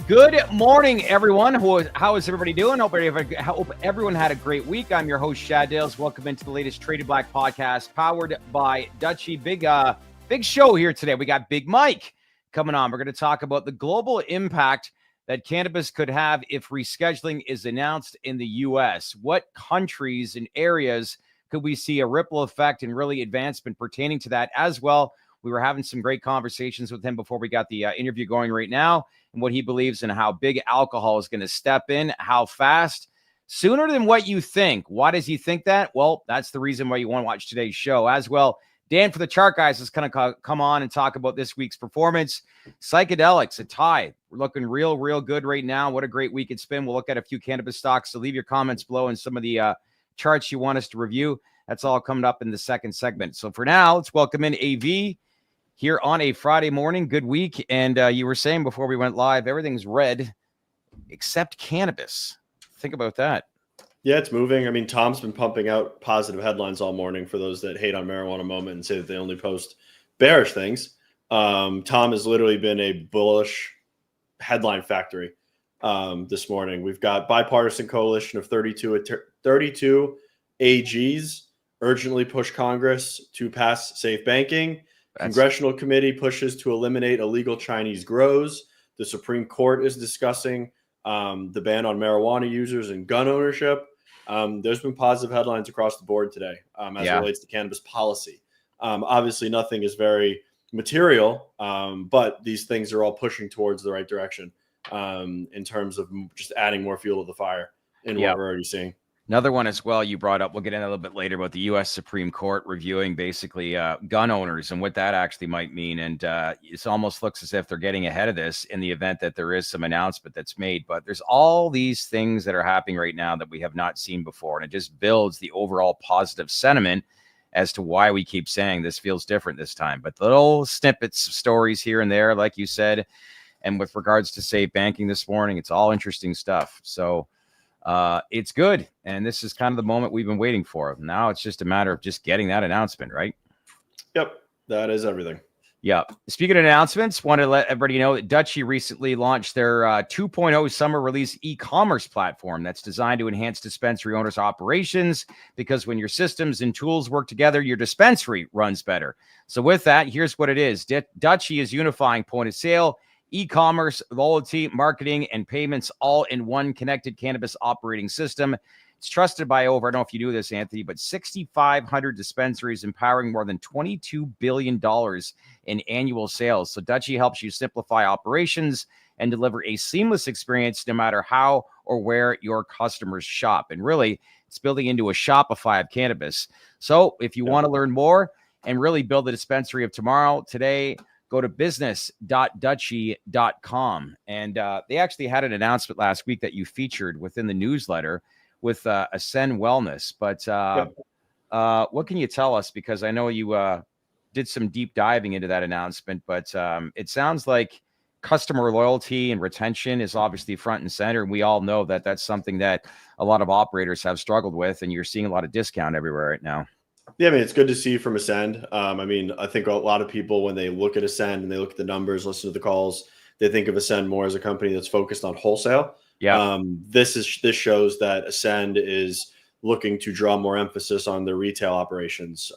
Good morning, everyone. How is everybody doing? Hope everyone had a great week. I'm your host, Shad Dales. Welcome into the latest Traded Black podcast powered by Dutchie. Big show here today. We got Big Mike coming on. We're going to talk about the global impact that cannabis could have if rescheduling is announced in the U.S. What countries and areas could we see a ripple effect and really advancement pertaining to that as well? We were having some great conversations with him before we got the interview going right now, and what he believes in how big alcohol is going to step in, how fast, sooner than what you think. Why does he think that? Well, that's the reason why you want to watch today's show as well. Dan for the Chart Guys is going to come on and talk about this week's performance. Psychedelics, a tie. We're looking real good right now. What a great week it's been. We'll look at a few cannabis stocks. So leave your comments below and some of the charts you want us to review. That's all coming up in the second segment. So for now, let's welcome in AV here on a Friday morning. Good week. And you were saying before we went live, everything's red except cannabis. Think about that. Yeah, it's moving. I mean, Tom's been pumping out positive headlines all morning for those that hate on Marijuana Moment and say that they only post bearish things. Tom has literally been a bullish headline factory this morning. We've got bipartisan coalition of 32 AGs urgently push Congress to pass safe banking. Congressional committee pushes to eliminate illegal Chinese grows. The Supreme Court is discussing the ban on marijuana users and gun ownership. There's been positive headlines across the board today as it relates to cannabis policy. Obviously, nothing is very material, but these things are all pushing towards the right direction in terms of just adding more fuel to the fire in what we're already seeing. Another one as well you brought up, we'll get in a little bit later, about the U.S. Supreme Court reviewing basically gun owners and what that actually might mean. And it almost looks as if they're getting ahead of this in the event that there is some announcement that's made. But there's all these things that are happening right now that we have not seen before. And it just builds the overall positive sentiment as to why we keep saying this feels different this time. But little snippets of stories here and there, like you said. And with regards to safe banking this morning, it's all interesting stuff. So it's good. And this is kind of the moment we've been waiting for. Now it's just a matter of just getting that announcement, right? Yep. That is everything. Yeah. Speaking of announcements, want to let everybody know that Dutchie recently launched their 2.0 summer release e-commerce platform that's designed to enhance dispensary owners' operations, because when your systems and tools work together, your dispensary runs better. So with that, here's what it is. Dutchie is unifying point of sale, e-commerce, loyalty, marketing, and payments all in one connected cannabis operating system. It's trusted by over, I don't know if you knew this, Anthony, but 6,500 dispensaries, empowering more than $22 billion in annual sales. So Dutchie helps you simplify operations and deliver a seamless experience no matter how or where your customers shop. And really, it's building into a Shopify of cannabis. So if you want to learn more and really build the dispensary of tomorrow, today, go to business.dutchie.com. And they actually had an announcement last week that you featured within the newsletter with Ascend Wellness. But what can you tell us? Because I know you did some deep diving into that announcement, but it sounds like customer loyalty and retention is obviously front and center. And we all know that that's something that a lot of operators have struggled with, and you're seeing a lot of discount everywhere right now. Yeah, I mean, it's good to see from Ascend. I mean, I think a lot of people, when they look at Ascend and they look at the numbers, listen to the calls, they think of Ascend more as a company that's focused on wholesale. Yeah. This shows that Ascend is looking to draw more emphasis on their retail operations,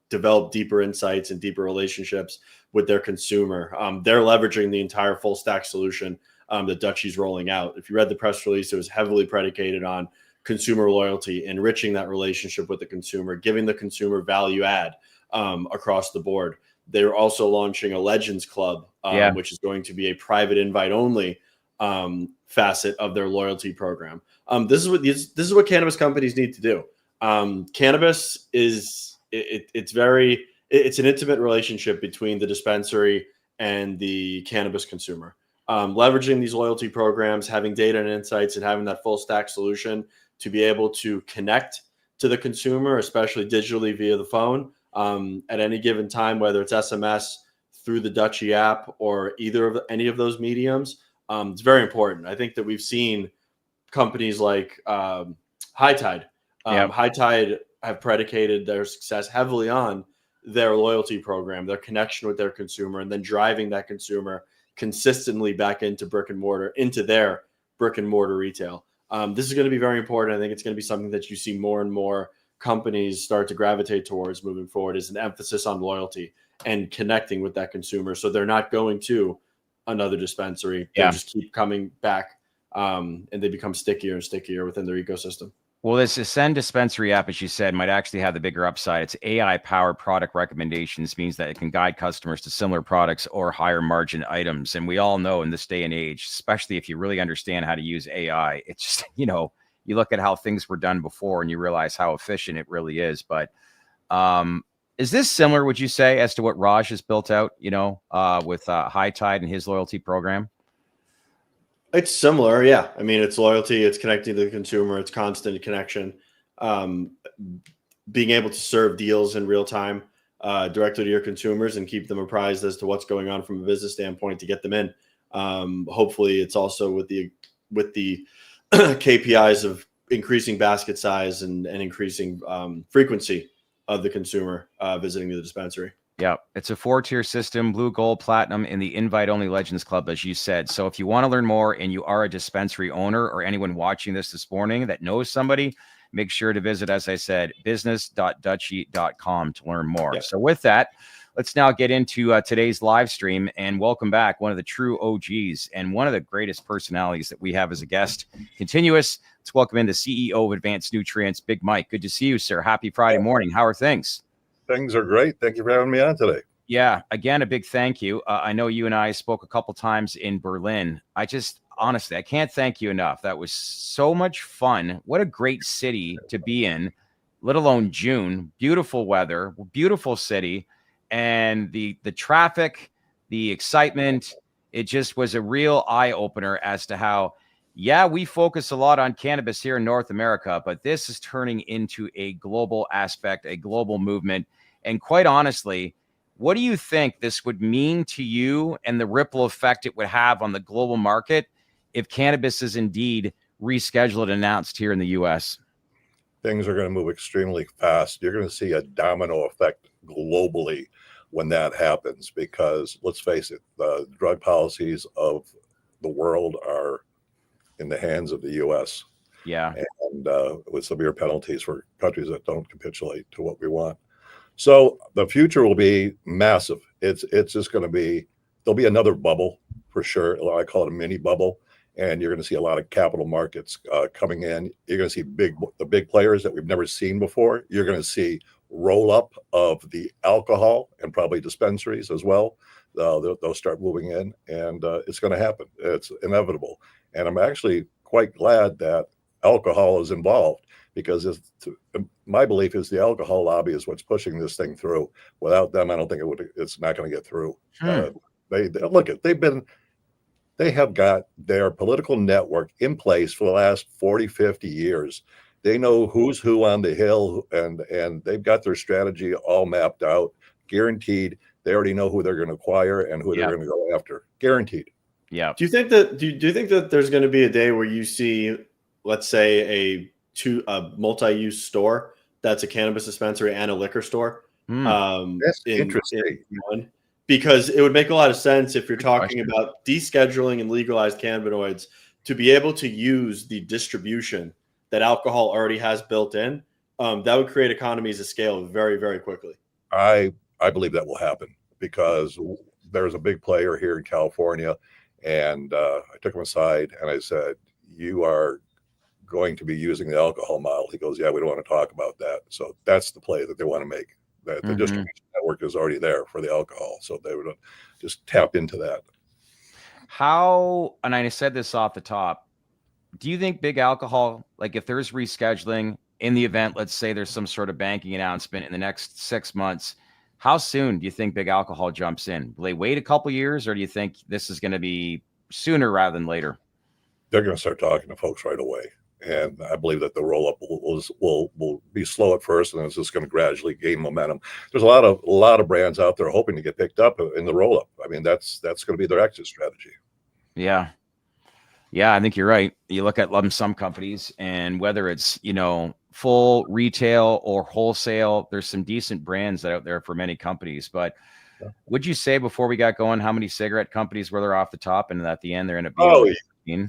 develop deeper insights and deeper relationships with their consumer. They're leveraging the entire full stack solution that Dutchie's rolling out. If you read the press release, it was heavily predicated on consumer loyalty, enriching that relationship with the consumer, giving the consumer value add across the board. They're also launching a Legends Club, which is going to be a private invite only facet of their loyalty program. This is what cannabis companies need to do. Cannabis is it's an intimate relationship between the dispensary and the cannabis consumer. Leveraging these loyalty programs, having data and insights, and having that full stack solution to be able to connect to the consumer, especially digitally via the phone, at any given time, whether it's SMS, through the Dutchie app, or any of those mediums. It's very important. I think that we've seen companies like High Tide. High Tide have predicated their success heavily on their loyalty program, their connection with their consumer, and then driving that consumer consistently back into their brick and mortar retail. This is going to be very important. I think it's going to be something that you see more and more companies start to gravitate towards moving forward, is an emphasis on loyalty and connecting with that consumer. So they're not going to another dispensary. They just keep coming back, and they become stickier and stickier within their ecosystem. Well, this Ascend dispensary app, as you said, might actually have the bigger upside. It's AI-powered product recommendations, means that it can guide customers to similar products or higher margin items. And we all know in this day and age, especially if you really understand how to use AI, it's just, you look at how things were done before and you realize how efficient it really is. But is this similar, would you say, as to what Raj has built out, with High Tide and his loyalty program? It's similar, yeah. I mean, it's loyalty, it's connecting to the consumer, it's constant connection, being able to serve deals in real time directly to your consumers and keep them apprised as to what's going on from a business standpoint to get them in. Hopefully, it's also with the KPIs of increasing basket size and increasing frequency of the consumer visiting the dispensary. Yeah, it's a 4-tier system, blue, gold, platinum, in the invite-only Legends Club, as you said. So if you want to learn more and you are a dispensary owner or anyone watching this morning that knows somebody, make sure to visit, as I said, business.dutchie.com to learn more. Yep. So with that, let's now get into today's live stream, and welcome back one of the true OGs and one of the greatest personalities that we have as a guest. Continuous, let's welcome in the CEO of Advanced Nutrients, Big Mike. Good to see you, sir. Happy Friday morning. How are things? Things are great. Thank you for having me on today. Yeah, again, a big thank you. I know you and I spoke a couple times in Berlin. Honestly, I can't thank you enough. That was so much fun. What a great city to be in, let alone June. Beautiful weather, beautiful city, and the traffic, the excitement. It just was a real eye-opener as to how, we focus a lot on cannabis here in North America, but this is turning into a global aspect, a global movement. And quite honestly, what do you think this would mean to you and the ripple effect it would have on the global market if cannabis is indeed rescheduled and announced here in the U.S.? Things are going to move extremely fast. You're going to see a domino effect globally when that happens, because let's face it, the drug policies of the world are in the hands of the U.S. Yeah. And with severe penalties for countries that don't capitulate to what we want. So the future will be massive. It's just going to be, there'll be another bubble for sure. I call it a mini bubble. And you're going to see a lot of capital markets coming in. You're going to see the big players that we've never seen before. You're going to see roll up of the alcohol and probably dispensaries as well. They'll start moving in, and it's going to happen. It's inevitable. And I'm actually quite glad that alcohol is involved, because my belief is the alcohol lobby is what's pushing this thing through. Without them, I don't think it's not going to get through. They have got their political network in place for the last 40, 50 years. They know who's who on the Hill, and they've got their strategy all mapped out, guaranteed. They already know who they're going to acquire and who they're going to go after, guaranteed. Yeah. Do you think that there's going to be a day where you see, let's say, a multi-use store that's a cannabis dispensary and a liquor store? That's interesting. Because it would make a lot of sense if you're talking about descheduling and legalized cannabinoids to be able to use the distribution that alcohol already has built in. That would create economies of scale very, very quickly. I believe that will happen, because there's a big player here in California, and I took him aside and I said, "You are going to be using the alcohol model." He goes, "Yeah, we don't want to talk about that." So that's the play that they want to make. That the distribution network is already there for the alcohol, so they would just tap into that. How, and I said this off the top, do you think big alcohol, like if there's rescheduling in the event, let's say there's some sort of banking announcement in the next 6 months, how soon do you think big alcohol jumps in? Will they wait a couple years, or do you think this is going to be sooner rather than later? They're going to start talking to folks right away. And I believe that the roll-up will be slow at first, and it's just going to gradually gain momentum. There's a lot of brands out there hoping to get picked up in the roll-up. I mean, that's going to be their exit strategy. Yeah, I think you're right. You look at lump sum companies, and whether it's full retail or wholesale, there's some decent brands out there for many companies. But Would you say before we got going, how many cigarette companies were there off the top, and at the end they're going to be? Oh, yeah.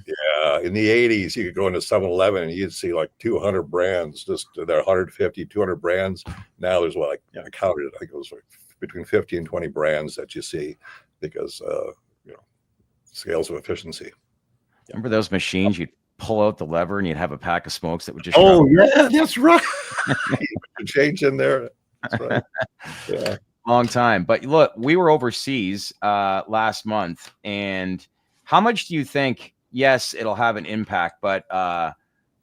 In the 80s, you could go into 7-Eleven and you'd see like 200 brands, just there 150, 200 brands. Now there's I counted it. I think it was like between 50 and 20 brands that you see because, scales of efficiency. Remember those machines? You'd pull out the lever and you'd have a pack of smokes that would just. Oh, yeah, that's right. Change in there. That's right. Yeah. Long time. But look, we were overseas last month. And how much do you think, yes, it'll have an impact, but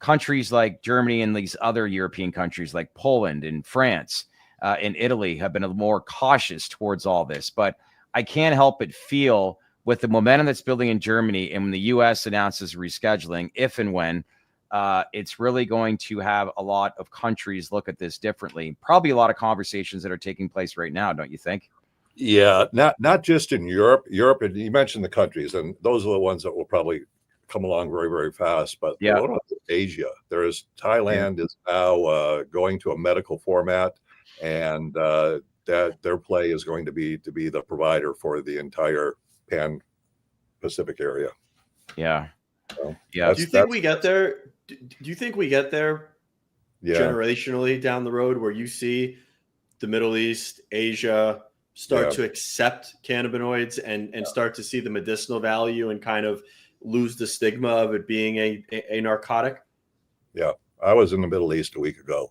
countries like Germany and these other European countries like Poland and France and Italy have been more cautious towards all this. But I can't help but feel with the momentum that's building in Germany and when the U.S. announces rescheduling, if and when, it's really going to have a lot of countries look at this differently. Probably a lot of conversations that are taking place right now, don't you think? Yeah, not just in Europe. Europe, and you mentioned the countries, and those are the ones that will probably come along very, very fast. But what about Asia? Thailand is now going to a medical format, and that their play is going to be the provider for the entire Pan-Pacific area. Yeah. So do you think we get there? Do you think we get there generationally down the road where you see the Middle East, Asia start to accept cannabinoids and start to see the medicinal value and kind of lose the stigma of it being a narcotic? Yeah. I was in the Middle East a week ago.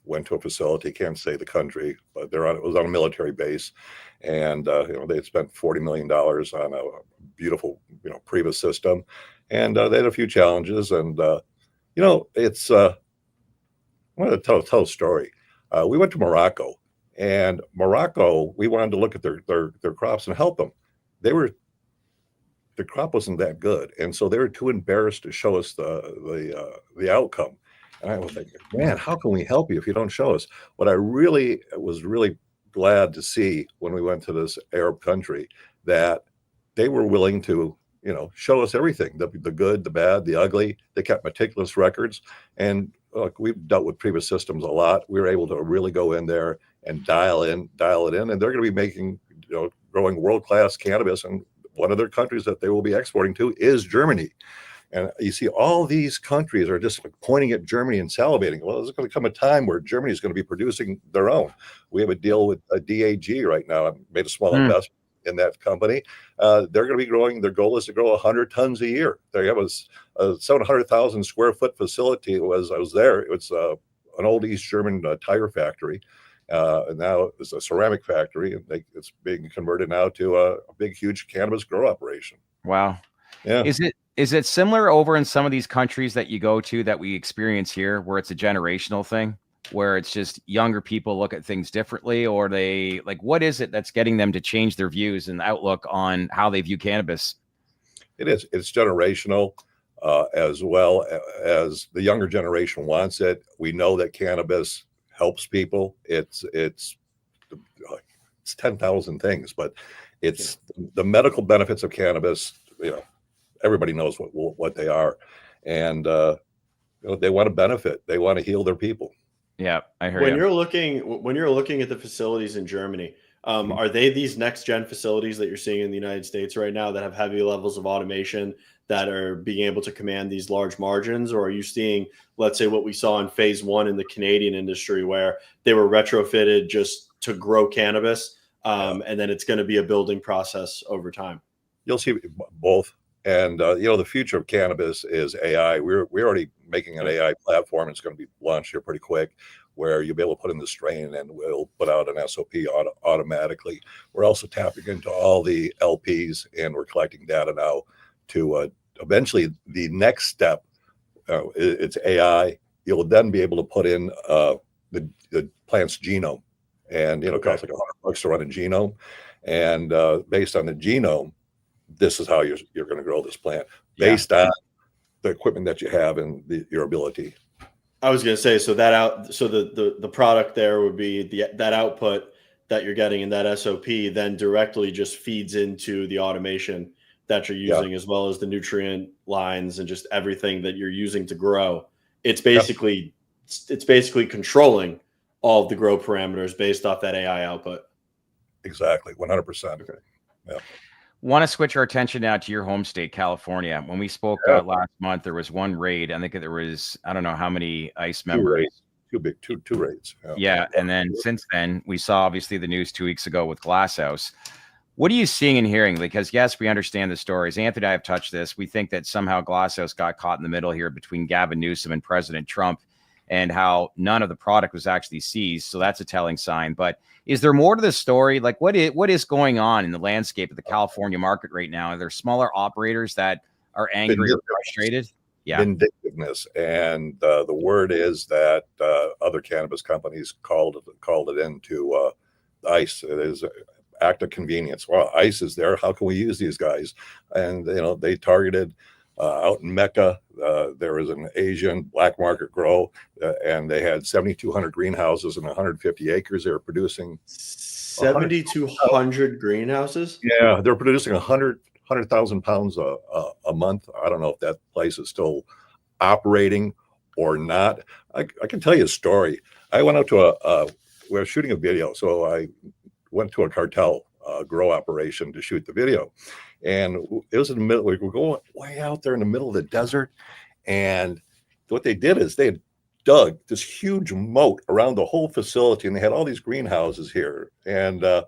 Went to a facility, can't say the country, but it was on a military base. And, they had spent $40 million on a beautiful, Priva system. And they had a few challenges. And, it's, I want to tell a story. We went to Morocco. And Morocco, we wanted to look at their crops and help them. The crop wasn't that good. And so they were too embarrassed to show us the outcome. And I was thinking, man, how can we help you if you don't show us? What I was really glad to see when we went to this Arab country, that they were willing to, show us everything, the good, the bad, the ugly. They kept meticulous records. And look, we've dealt with previous systems a lot. We were able to really go in there and dial it in. And they're going to be making, growing world-class cannabis. And one of their countries that they will be exporting to is Germany. And you see all these countries are just pointing at Germany and salivating. Well, there's going to come a time where Germany is going to be producing their own. We have a deal with a DAG right now. I've made a small investment in that company. They're going to be growing. Their goal is to grow 100 tons a year. They have a 700,000 square foot facility. I was there. It's an old East German tire factory. And now it's a ceramic factory, and it's being converted now to a big, huge cannabis grow operation. Wow. Yeah. Is it similar over in some of these countries that you go to that we experience here, where it's a generational thing, where it's just younger people look at things differently, or they what is it that's getting them to change their views and outlook on how they view cannabis? It's generational, as well as the younger generation wants it. We know that cannabis helps people. It's 10,000 things, but it's the medical benefits of cannabis. Everybody knows what they are, and they want to benefit. They want to heal their people. Yeah, I heard. When you're looking at the facilities in Germany, are they these next gen facilities that you're seeing in the United States right now that have heavy levels of automation that are being able to command these large margins, or are you seeing, let's say, what we saw in phase one in the Canadian industry, where they were retrofitted just to grow cannabis, and then it's going to be a building process over time? You'll see both. And, the future of cannabis is AI. We're already making an AI platform. It's going to be launched here pretty quick, where you'll be able to put in the strain and we'll put out an SOP automatically. We're also tapping into all the LPs, and we're collecting data now to eventually the next step. It's AI. You'll then be able to put in the plant's genome, and, it costs like $100 to run a genome. And based on the genome, this is how you're going to grow this plant based on the equipment that you have and your ability. I was going to say, so the product there would be that output that you're getting in that SOP then directly just feeds into the automation that you're using, as well as the nutrient lines and just everything that you're using to grow. It's basically controlling all of the grow parameters based off that AI output. Exactly, 100%. Okay. Yeah. Want to switch our attention now to your home state, California. When we spoke last month, there was one raid. I think there was, I don't know how many ICE members. Two raids. Yeah. And then since then, we saw obviously the news 2 weeks ago with Glasshouse. What are you seeing and hearing? Because yes, we understand the stories. Anthony and I have touched this. We think that somehow Glasshouse got caught in the middle here between Gavin Newsom and President Trump, and how none of the product was actually seized. So that's a telling sign. But is there more to the story? Like what is going on in the landscape of the California market right now? Are there smaller operators that are angry or frustrated? Yeah. Vindictiveness. And the word is that other cannabis companies called it into ICE. It is an act of convenience. Well, ICE is there. How can we use these guys? And, they targeted out in Mecca. There was an Asian black market grow, and they had 7,200 greenhouses and 150 acres. They were producing 7,200 greenhouses. Yeah, they're producing 100,000 pounds a month. I don't know if that place is still operating or not. I can tell you a story. I went out to we were shooting a video, so I went to a cartel grow operation to shoot the video, and it was in the middle. We were going way out there in the middle of the desert, and what they did is they had dug this huge moat around the whole facility, and they had all these greenhouses here. And I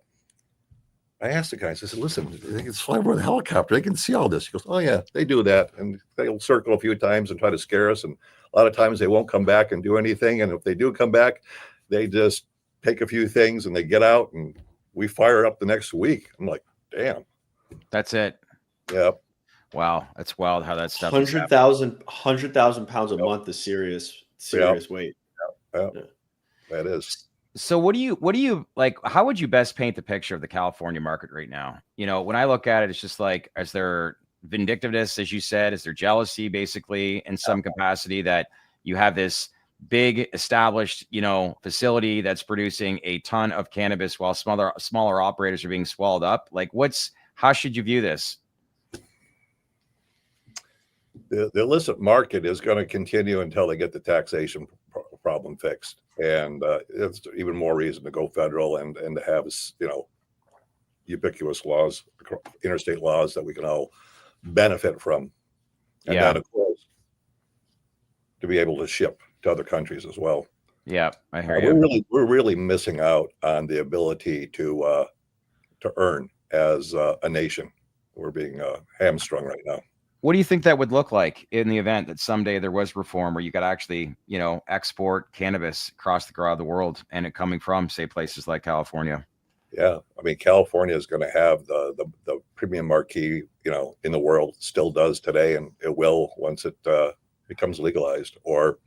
asked the guys, I said, listen, they can fly over the helicopter. They can see all this. He goes, oh, yeah, they do that. And they'll circle a few times and try to scare us. And a lot of times they won't come back and do anything. And if they do come back, they just take a few things and they get out and we fire up the next week. I'm like, damn. That's it. Yep. Wow. That's wild how that stuff 100,000 pounds a month is serious weight. Yep. Yeah. That is. So what do you like? How would you best paint the picture of the California market right now? When I look at it, it's just like, is there vindictiveness, as you said? Is there jealousy, basically, in some capacity, that you have this big established, facility that's producing a ton of cannabis while smaller operators are being swallowed up? Like, how should you view this? The illicit market is going to continue until they get the taxation problem fixed, and it's even more reason to go federal and to have ubiquitous laws, interstate laws that we can all benefit from, and then of course to be able to ship to other countries as well. Yeah, I hear you. We're really missing out on the ability to earn as a nation. We're being hamstrung right now. What do you think that would look like in the event that someday there was reform where you could actually, export cannabis across the world, and it coming from, say, places like California? Yeah, I mean, California is going to have the premium marquee, in the world. Still does today, and it will once it becomes legalized, or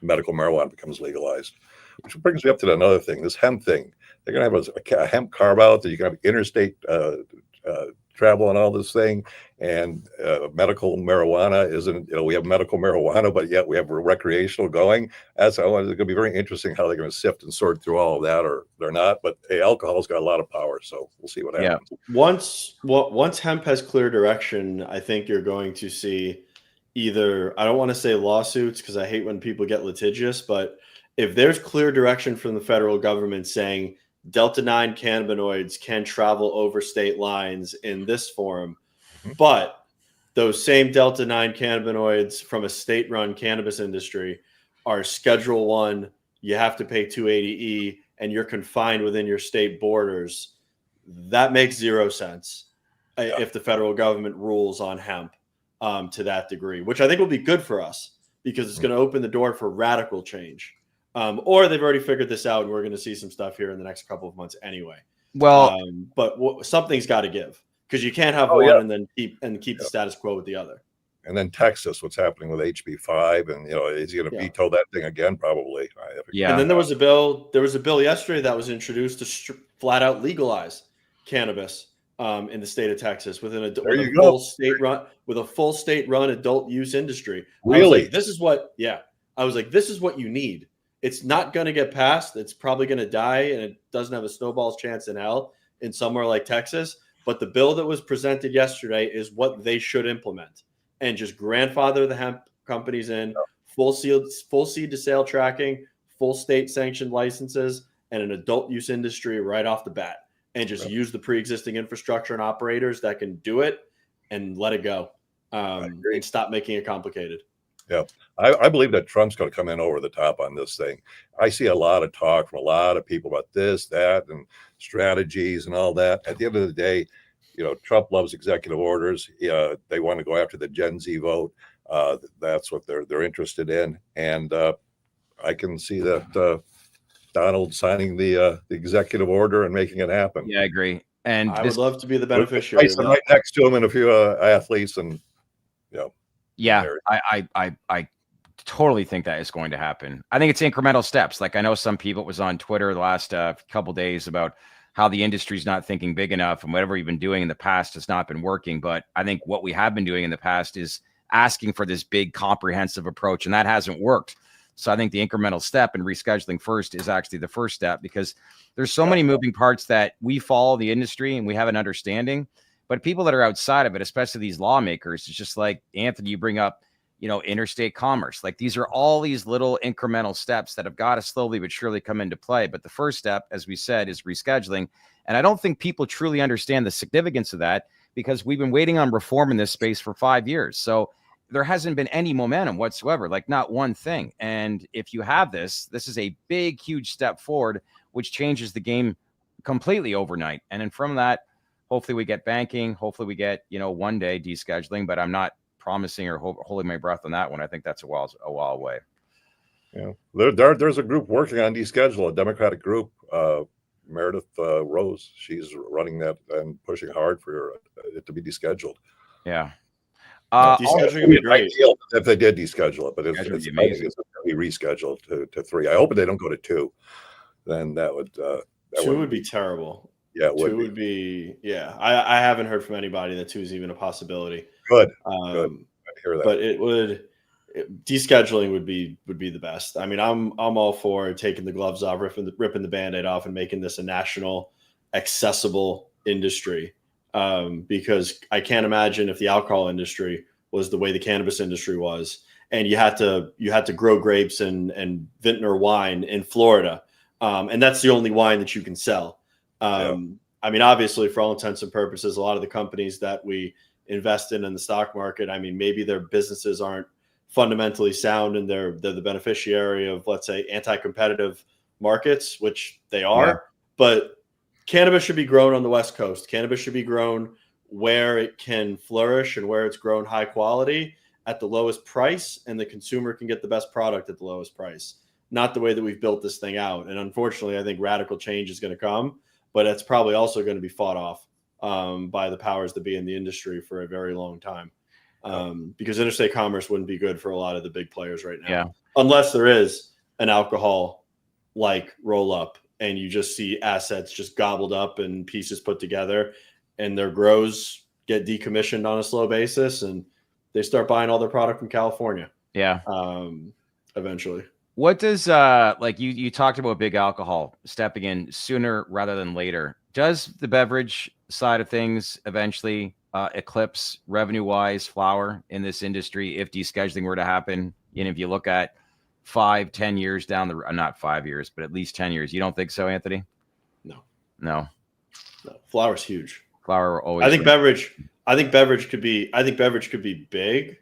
medical marijuana becomes legalized. Which brings me up to another thing: this hemp thing. They're going to have a hemp carve out that you can have interstate travel and all this thing, and medical marijuana isn't. We have medical marijuana, but yet we have recreational going. It's going to be very interesting how they're going to sift and sort through all of that, or they're not. But alcohol's got a lot of power, so we'll see what happens. Once hemp has clear direction, I think you're going to see either, I don't want to say lawsuits because I hate when people get litigious, but if there's clear direction from the federal government saying Delta-9 cannabinoids can travel over state lines in this form, but those same Delta-9 cannabinoids from a state-run cannabis industry are Schedule 1, you have to pay 280E, and you're confined within your state borders, that makes zero sense if the federal government rules on hemp to that degree, which I think will be good for us because it's going to open the door for radical change. Or they've already figured this out, and we're going to see some stuff here in the next couple of months anyway. Well, but something's got to give, because you can't have one and then keep the status quo with the other. And then Texas, what's happening with HB5, and is he going to veto that thing again? Probably. Yeah. And then there was a bill yesterday that was introduced to flat out legalize cannabis in the state of Texas with a full state run adult use industry. Really? This is what you need. It's not going to get passed. It's probably going to die, and it doesn't have a snowball's chance in hell in somewhere like Texas. But the bill that was presented yesterday is what they should implement, and just grandfather the hemp companies in, full seed to sale tracking, full state sanctioned licenses, and an adult use industry right off the bat. and just use the pre-existing infrastructure and operators that can do it and let it go, and stop making it complicated. Yeah, I believe that Trump's going to come in over the top on this thing. I see a lot of talk from a lot of people about this, that, and strategies and all that. At the end of the day, Trump loves executive orders. They want to go after the Gen Z vote. That's what they're interested in, and I can see that Donald signing the executive order and making it happen. Yeah, I agree. And I would love to be the beneficiary of that. Right next to him and a few athletes, and yeah, I totally think that is going to happen. I think it's incremental steps. Like, I know some people, it was on Twitter the last couple days about how the industry's not thinking big enough, and whatever we've been doing in the past has not been working. But I think what we have been doing in the past is asking for this big comprehensive approach, and that hasn't worked. So I think the incremental step in rescheduling first is actually the first step, because there's so many moving parts that we follow the industry and we have an understanding. But people that are outside of it, especially these lawmakers, it's just like, Anthony, you bring up, interstate commerce. Like, these are all these little incremental steps that have got to slowly but surely come into play. But the first step, as we said, is rescheduling. And I don't think people truly understand the significance of that, because we've been waiting on reform in this space for 5 years. So there hasn't been any momentum whatsoever, like not one thing. And if you have this is a big, huge step forward, which changes the game completely overnight. And then from that, hopefully we get banking. Hopefully we get, one day descheduling, but I'm not promising or holding my breath on that one. I think that's a while away. Yeah, there's a group working on desschedule, a Democratic group. Meredith Rose, she's running that and pushing hard for it to be descheduled. Yeah. Descheduling would be great if they did deschedule it, but it's going to be rescheduled to 3. I hope they don't go to 2. Then that would 2 would be terrible. Yeah, it 2 would be. Yeah, I haven't heard from anybody that 2 is even a possibility. Good. Good. I hear that. But descheduling would be the best. I mean, I'm all for taking the gloves off, ripping the Band-Aid off, and making this a national, accessible industry. Because I can't imagine if the alcohol industry was the way the cannabis industry was, and you had to grow grapes and vintner wine in Florida, and that's the only wine that you can sell. I mean, obviously, for all intents and purposes, a lot of the companies that we invest in the stock market, I mean, maybe their businesses aren't fundamentally sound, and they're the beneficiary of, let's say, anti-competitive markets, which they are. Yeah. But cannabis should be grown on the West Coast. Cannabis should be grown where it can flourish and where it's grown high quality at the lowest price, and the consumer can get the best product at the lowest price. Not the way that we've built this thing out. And unfortunately, I think radical change is going to come, but it's probably also going to be fought off by the powers that be in the industry for a very long time. Because interstate commerce wouldn't be good for a lot of the big players right now, unless there is an alcohol like roll up, and you just see assets just gobbled up and pieces put together, and their grows get decommissioned on a slow basis, and they start buying all their product from California. Yeah. Eventually. What does like you talked about big alcohol stepping in sooner rather than later? Does the beverage side of things eventually eclipse revenue-wise flower in this industry if descheduling were to happen? And if you look at 5-10 years down the not 5 years, but at least 10 years, you don't think so, Anthony? No. Flower's huge. Flower always. I think beverage could be big.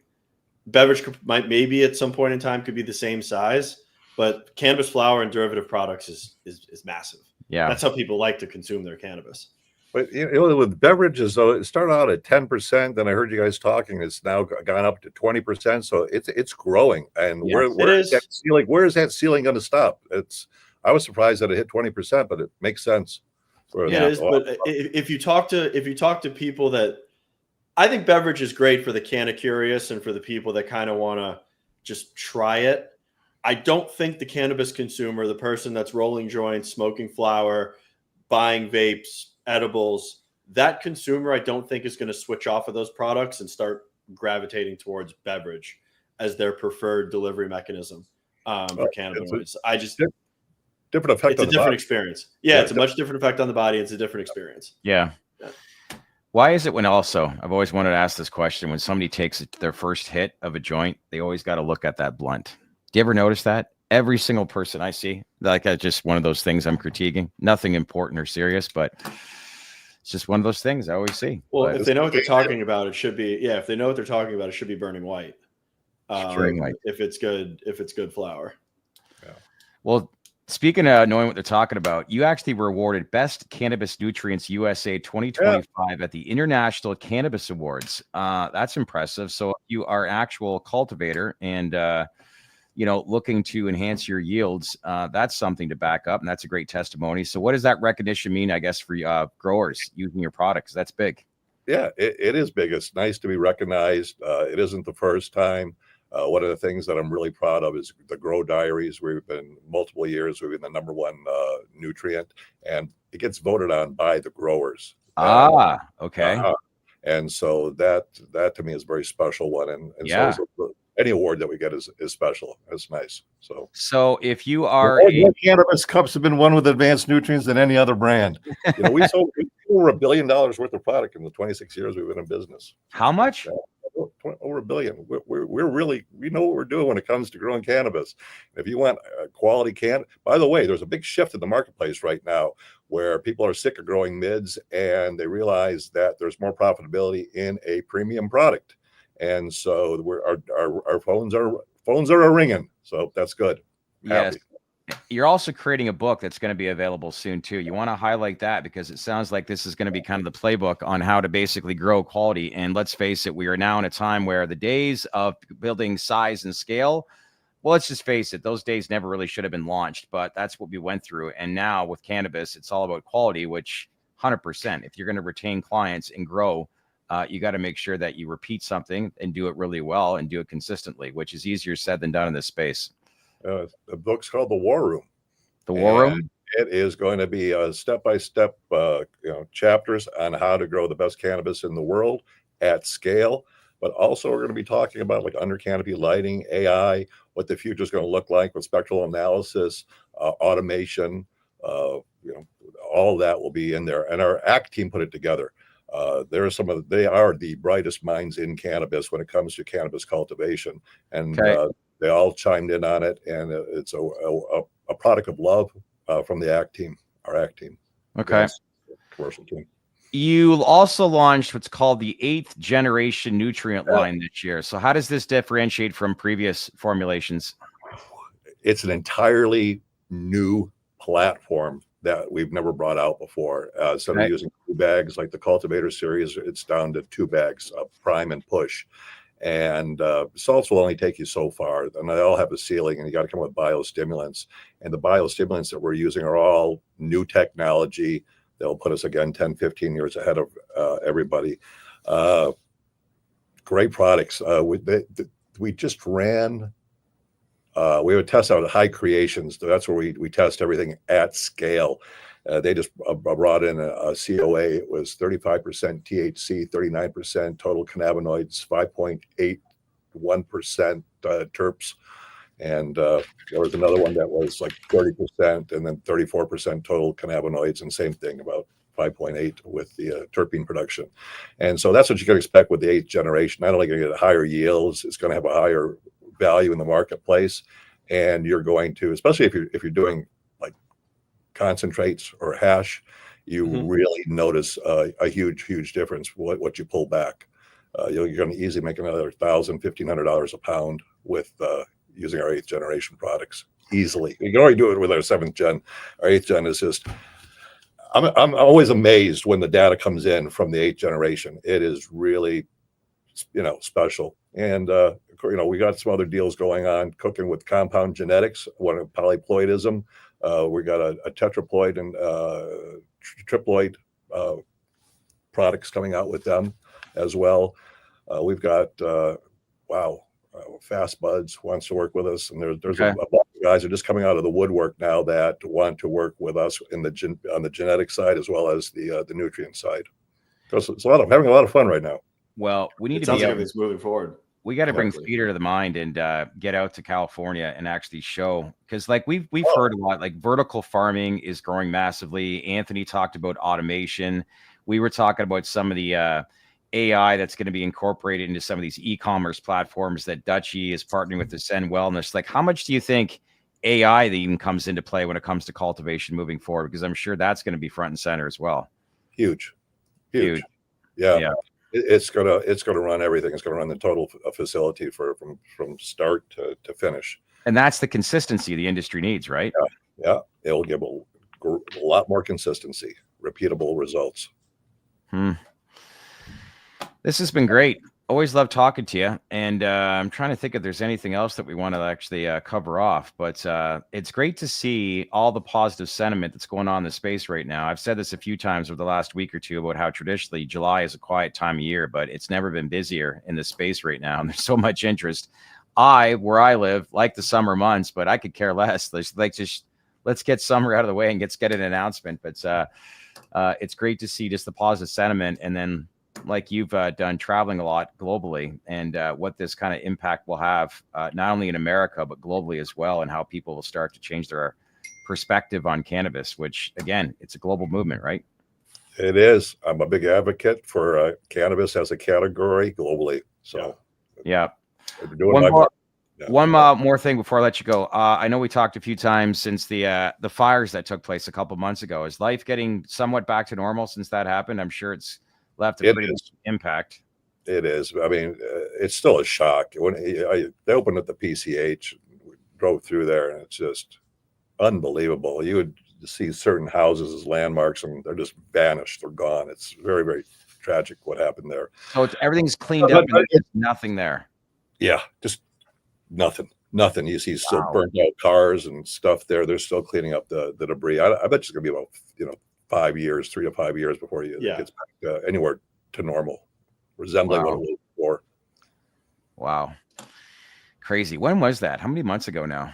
Beverage might maybe at some point in time could be the same size, but cannabis flower and derivative products is massive. Yeah, that's how people like to consume their cannabis. But with beverages, though, it started out at 10%. Then I heard you guys talking; it's now gone up to 20%. So it's growing. And where is that ceiling? Where is that ceiling going to stop? I was surprised that it hit 20%, but it makes sense. It is. But if you talk to people that, I think beverage is great for the canna curious and for the people that kind of want to just try it. I don't think the cannabis consumer, the person that's rolling joints, smoking flower, buying vapes, edibles, that consumer, I don't think is going to switch off of those products and start gravitating towards beverage as their preferred delivery mechanism for cannabinoids. Different effect. It's a different experience. Yeah, it's a much different effect on the body. It's a different experience. Yeah. Why is it when also, I've always wanted to ask this question, when somebody takes their first hit of a joint, they always got to look at that blunt? Do you ever notice that? Every single person I see, like, just one of those things I'm critiquing, nothing important or serious, but it's just one of those things I always see. Well, if they know what they're talking about, it should be, if they know what they're talking about, it should be burning white. If it's good flower. Yeah. Well, speaking of knowing what they're talking about, you actually were awarded Best Cannabis Nutrients USA 2025 at the International Cannabis Awards. That's impressive. So you are an actual cultivator and, looking to enhance your yields. That's something to back up, and that's a great testimony. So what does that recognition mean, I guess, for growers using your products? That's big. Yeah, it is big. It's nice to be recognized. It isn't the first time. One of the things that I'm really proud of is the Grow Diaries. We've been multiple years. We've been the #1 nutrient, and it gets voted on by the growers. Okay. And so that to me is a very special one. And yeah. So any award that we get is special. It's nice. So if you are more cannabis cups have been won with advanced nutrients than any other brand. We sold over $1 billion worth of product in the 26 years we've been in business. How much? Over $1 billion. We're really, we know what we're doing when it comes to growing cannabis. If you want quality by the way, there's a big shift in the marketplace right now where people are sick of growing mids and they realize that there's more profitability in a premium product. And so our phones are ringing. So that's good. Yes. You're also creating a book that's going to be available soon too. You want to highlight that because it sounds like this is going to be kind of the playbook on how to basically grow quality. And let's face it, we are now in a time where the days of building size and scale, well, let's just face it, those days never really should have been launched, but that's what we went through. And now with cannabis, it's all about quality, which 100%, if you're going to retain clients and grow, you got to make sure that you repeat something and do it really well and do it consistently, which is easier said than done in this space. The book's called The War Room. The War Room? It is going to be step-by-step chapters on how to grow the best cannabis in the world at scale. But also we're going to be talking about like under canopy lighting, AI, what the future is going to look like with spectral analysis, automation, all that will be in there. And our ACT team put it together. They are the brightest minds in cannabis when it comes to cannabis cultivation. And they all chimed in on it, and it's a product of love from the ACT team, our ACT team. Okay. Commercial team. You also launched what's called the 8th generation nutrient line this year. So how does this differentiate from previous formulations? It's an entirely new platform that we've never brought out before. Instead of using 2 bags like the Cultivator series, it's down to 2 bags of prime and push. And salts will only take you so far, and they all have a ceiling, and you got to come with biostimulants. And the biostimulants that we're using are all new technology. They'll put us again 10, 15 years ahead of everybody. Great products. We just ran. We would test out at High Creations. That's where we test everything at scale. They just brought in a COA. It was 35% THC, 39% total cannabinoids, 5.81% terps. And there was another one that was like 30% and then 34% total cannabinoids, and same thing, about 5.8 with the terpene production. And so that's what you can expect with the 8th generation. Not only going to get higher yields, it's going to have a higher value in the marketplace. And you're going to, especially if you're doing concentrates or hash, you really notice a huge difference what you pull back. You're going to easily make another $1,000, $1,500 a pound with using our 8th generation products easily. You can already do it with our 7th gen. Our 8th gen is just, I'm always amazed when the data comes in from the 8th generation. It is really, special. And we got some other deals going on, cooking with compound genetics, one of polyploidism. We got a tetraploid and triploid products coming out with them as well. We've got Fast Buds wants to work with us, and there's a lot of guys are just coming out of the woodwork now that want to work with us on the genetic side as well as the nutrient side. Because it's having a lot of fun right now. Well, we need to be everything's moving forward. We got to bring theater to the mind and get out to California and actually show, because we've heard a lot, vertical farming is growing massively. Anthony talked about automation. We were talking about some of the AI that's going to be incorporated into some of these e-commerce platforms that Dutchie is partnering with Ascend Wellness. How much do you think AI that even comes into play when it comes to cultivation moving forward? Because I'm sure that's going to be front and center as well. Huge. Huge. Yeah. It's gonna run everything. It's gonna run the total facility from start to finish. And that's the consistency the industry needs, right? Yeah. It'll give a lot more consistency, repeatable results. This has been great. Always love talking to you. And I'm trying to think if there's anything else that we want to actually cover off. But it's great to see all the positive sentiment that's going on in the space right now. I've said this a few times over the last week or two about how traditionally July is a quiet time of year, but it's never been busier in the space right now. And there's so much interest. Where I live, like the summer months, but I could care less. Let's get summer out of the way and get an announcement. But it's great to see just the positive sentiment. And then, like you've done, traveling a lot globally, and what this kind of impact will have not only in America but globally as well, and how people will start to change their perspective on cannabis, which again, it's a global movement, right? It is. I'm a big advocate for cannabis as a category globally. So yeah. One more thing before I let you go. I know we talked a few times since the fires that took place a couple months ago. Is life getting somewhat back to normal since that happened? I'm sure it's left a pretty big impact. It is. I mean, it's still a shock. When they opened at the PCH, we drove through there, and it's just unbelievable. You would see certain houses as landmarks, and they're just vanished. They're gone. It's very, very tragic what happened there. So everything's cleaned up, and there's nothing there. Yeah, just nothing. You see still burnt out cars and stuff there. They're still cleaning up the debris. I bet it's going to be about 5 years, 3 to 5 years before it gets back anywhere to normal, resembling what it was before. Wow. Crazy. When was that? How many months ago now?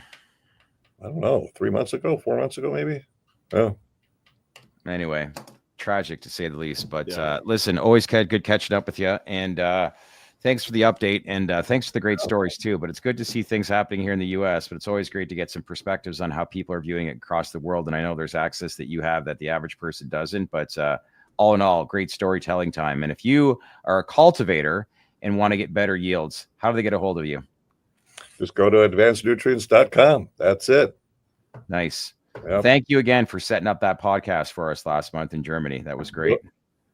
I don't know. 3 months ago, 4 months ago, maybe. Yeah. Anyway, tragic to say the least. But listen, always good catching up with you. And thanks for the update. And thanks for the great stories too. But it's good to see things happening here in the US. But it's always great to get some perspectives on how people are viewing it across the world. And I know there's access that you have that the average person doesn't. But all in all, great storytelling time. And if you are a cultivator and want to get better yields, how do they get a hold of you? Just go to advancednutrients.com. That's it. Nice. Yep. Thank you again for setting up that podcast for us last month in Germany. That was great.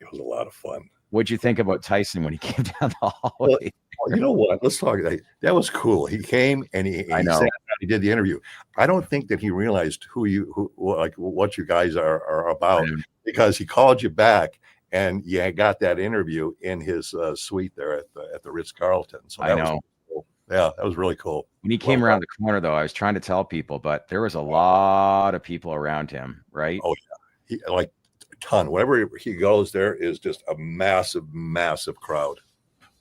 It was a lot of fun. What'd you think about Tyson when he came down the hallway? Well, you know what? Let's talk. That was cool. He came and he did the interview. I don't think that he realized what you guys are about, because he called you back and you got that interview in his suite there at the Ritz-Carlton. So I know. Cool. Yeah, that was really cool. When he came around the corner, though, I was trying to tell people, but there was a lot of people around him, right? Oh yeah, a ton. Wherever he goes, there is just a massive crowd.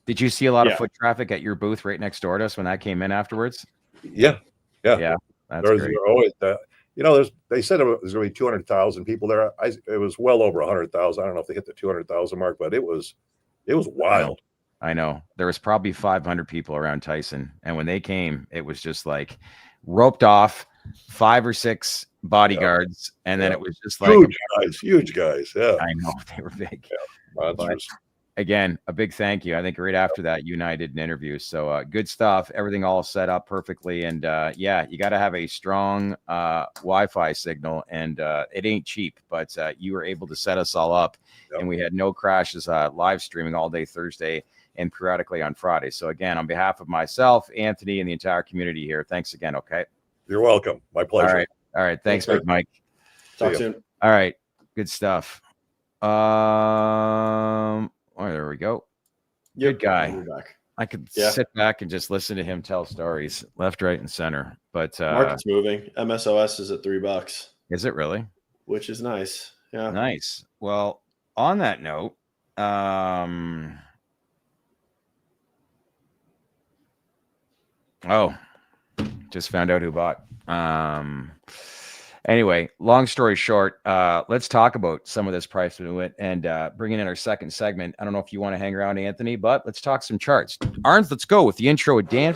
Did you see a lot of foot traffic at your booth right next door to us when that came in afterwards? Yeah. That's great. Always they said there's going to be 200,000 people there. It was well over 100,000. I don't know if they hit the 200,000 mark, but it was wild. I know. There was probably 500 people around Tyson, and when they came, it was just like roped off, 5 or 6 bodyguards, and then it was just like huge guys. Yeah, I know, they were big. Yeah, but again, a big thank you. I think right after that, you and I did an interview. So good stuff. Everything all set up perfectly, and you got to have a strong Wi-Fi signal, and it ain't cheap, but you were able to set us all up, and we had no crashes. Live streaming all day Thursday and periodically on Friday. So again, on behalf of myself, Anthony, and the entire community here, thanks again. Okay. You're welcome. My pleasure. All right. Thanks, Big Mike. Talk soon. All right. Good stuff. Oh, there we go. Good guy. I could sit back and just listen to him tell stories left, right, and center. But market's moving. MSOS is at $3. Is it really? Which is nice. Yeah. Nice. Well, on that note, just found out who bought. Anyway, long story short, let's talk about some of this price movement and bringing in our second segment. I don't know if you want to hang around, Anthony, but let's talk some charts. Arns, let's go with the intro with Dan.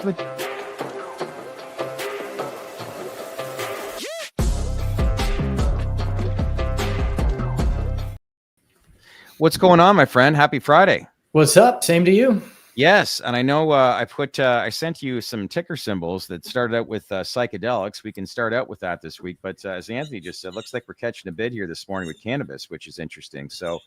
What's going on, my friend? Happy Friday. What's up? Same to you. Yes, and I know I sent you some ticker symbols that started out with psychedelics. We can start out with that this week, but as Anthony just said, looks like we're catching a bid here this morning with cannabis, which is interesting. So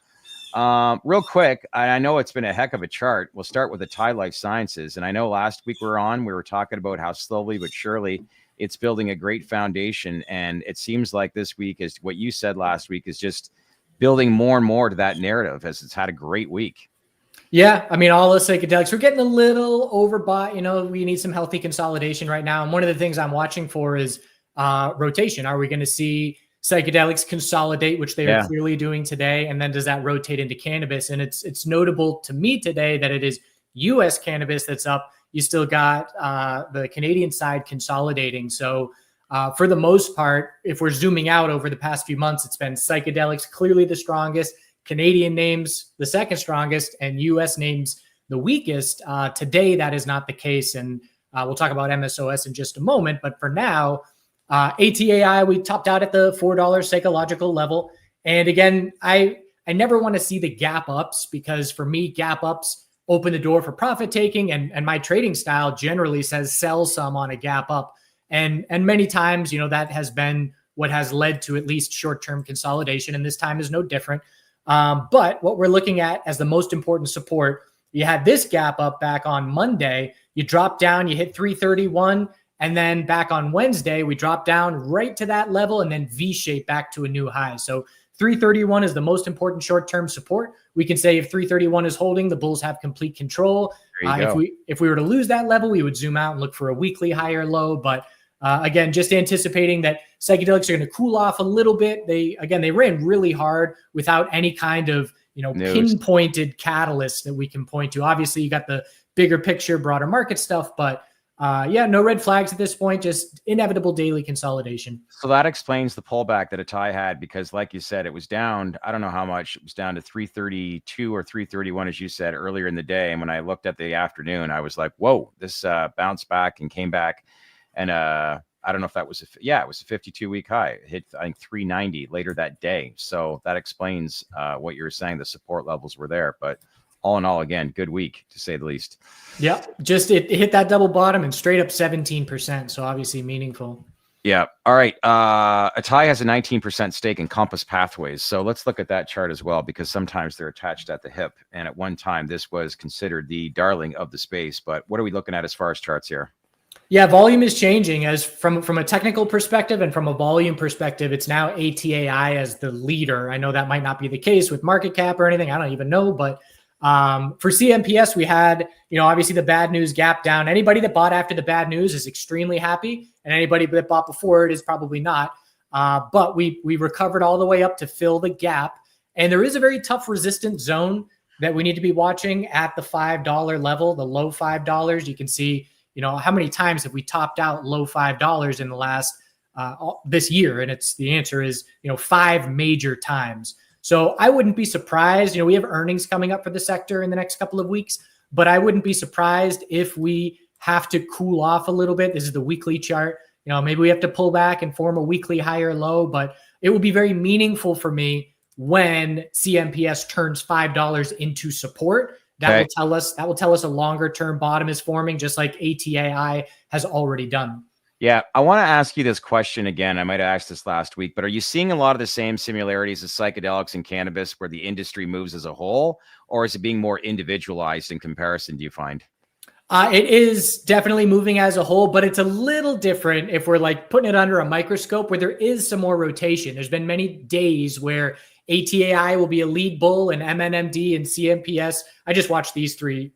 Real quick, I know it's been a heck of a chart. We'll start with the Thai Life Sciences. And I know last week we were talking about how slowly but surely it's building a great foundation. And it seems like this week is what you said last week is just building more and more to that narrative as it's had a great week. Yeah, I mean, all the psychedelics, we're getting a little overbought. You know, we need some healthy consolidation right now. And one of the things I'm watching for is rotation. Are we going to see psychedelics consolidate, which they are clearly doing today? And then does that rotate into cannabis? And it's notable to me today that it is U.S. cannabis that's up. You still got the Canadian side consolidating. So for the most part, if we're zooming out over the past few months, it's been psychedelics clearly the strongest, Canadian names the second strongest, and U.S. names the weakest. Today, that is not the case. And we'll talk about MSOS in just a moment. But for now, ATAI, we topped out at the $4 psychological level. And again, I never want to see the gap ups, because for me, gap ups open the door for profit taking. And my trading style generally says sell some on a gap up. And many times, you know, that has been what has led to at least short-term consolidation. And this time is no different. But what we're looking at as the most important support, you had this gap up back on Monday, you dropped down, you hit 331. And then back on Wednesday, we dropped down right to that level and then V-shape back to a new high. So 331 is the most important short-term support. We can say if 331 is holding, the bulls have complete control. If we were to lose that level, we would zoom out and look for a weekly higher low. But again, just anticipating that psychedelics are going to cool off a little bit. They ran really hard without any kind of, pinpointed catalyst that we can point to. Obviously, you got the bigger picture, broader market stuff, but no red flags at this point, just inevitable daily consolidation. So that explains the pullback that Atai had, because like you said, it was down, I don't know how much, it was down to 332 or 331, as you said earlier in the day. And when I looked at the afternoon, I was like, whoa, this bounced back and came back. And I don't know if that was, it was a 52-week high. It hit, I think, 390 later that day. So that explains what you were saying. The support levels were there. But all in all, again, good week, to say the least. Yeah, just it hit that double bottom and straight up 17%. So obviously meaningful. Yeah. All right. Atai has a 19% stake in Compass Pathways. So let's look at that chart as well, because sometimes they're attached at the hip. And at one time, this was considered the darling of the space. But what are we looking at as far as charts here? Yeah, volume is changing as from a technical perspective, and from a volume perspective, it's now ATAI as the leader. I know that might not be the case with market cap or anything. I don't even know. But for CMPS, we had, obviously the bad news gap down. Anybody that bought after the bad news is extremely happy. And anybody that bought before it is probably not. But we recovered all the way up to fill the gap. And there is a very tough resistance zone that we need to be watching at the $5 level, the low $5. You can see, how many times have we topped out low $5 in the last this year? And the answer is, 5 major times. So I wouldn't be surprised. We have earnings coming up for the sector in the next couple of weeks, but I wouldn't be surprised if we have to cool off a little bit. This is the weekly chart. Maybe we have to pull back and form a weekly higher low, but it will be very meaningful for me when CMPS turns $5 into support. That will tell us a longer term bottom is forming, just like ATAI has already done. Yeah, I want to ask you this question again. I might have asked this last week, but are you seeing a lot of the same similarities as psychedelics and cannabis where the industry moves as a whole, or is it being more individualized in comparison, do you find? It is definitely moving as a whole, but it's a little different if we're like putting it under a microscope where there is some more rotation. There's been many days where ATAI will be a lead bull and MNMD and CMPS. I just watched these three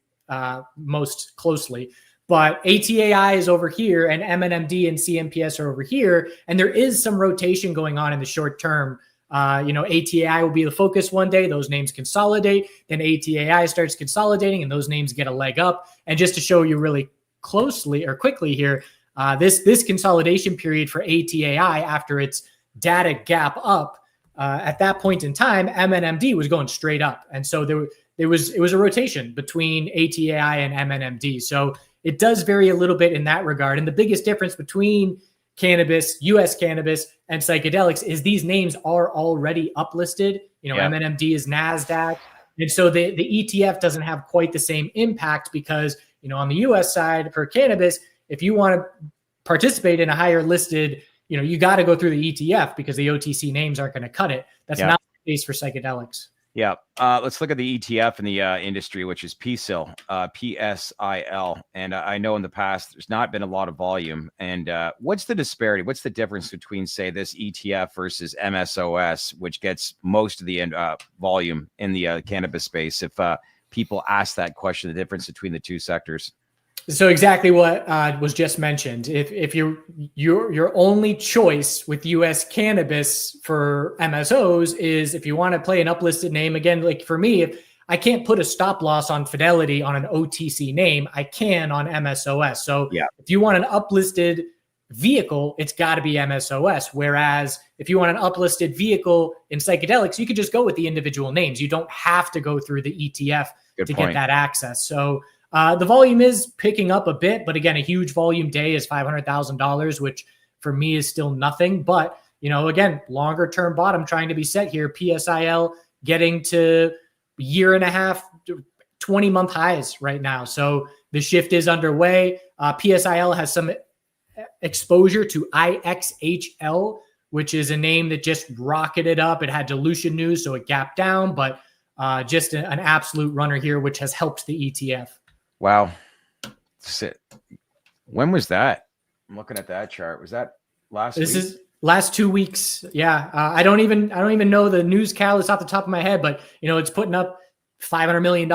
most closely. But ATAI is over here and MNMD and CMPS are over here. And there is some rotation going on in the short term. ATAI will be the focus one day. Those names consolidate. Then ATAI starts consolidating and those names get a leg up. And just to show you really closely or quickly here, this consolidation period for ATAI after its data gap up, at that point in time, MNMD was going straight up. And so it was a rotation between ATAI and MNMD. So it does vary a little bit in that regard. And the biggest difference between cannabis, US cannabis, and psychedelics is these names are already uplisted. MNMD is NASDAQ. And so the ETF doesn't have quite the same impact because, on the US side for cannabis, if you want to participate in a higher listed, you got to go through the ETF because the OTC names aren't going to cut it. That's not the case for psychedelics. Yeah. Let's look at the ETF in the industry, which is PSIL, PSIL. And I know in the past there's not been a lot of volume. And what's the disparity? What's the difference between, say, this ETF versus MSOS, which gets most of the volume in the cannabis space? If people ask that question, the difference between the two sectors. So exactly what was just mentioned. If your only choice with U.S. cannabis for MSOs is if you want to play an uplisted name, again, like for me, if I can't put a stop loss on Fidelity on an OTC name, I can on MSOS. So if you want an uplisted vehicle, it's got to be MSOS. Whereas if you want an uplisted vehicle in psychedelics, you could just go with the individual names. You don't have to go through the ETF get that access. So the volume is picking up a bit, but again, a huge volume day is $500,000, which for me is still nothing. But, again, longer term bottom trying to be set here. PSIL getting to year and a half, 20-month highs right now. So the shift is underway. PSIL has some exposure to IXHL, which is a name that just rocketed up. It had dilution news, so it gapped down, but just an absolute runner here, which has helped the ETF. Wow. When was that? I'm looking at that chart. Was that last week? This is last 2 weeks. Yeah. I don't even know the news catalyst off the top of my head, but it's putting up $500 million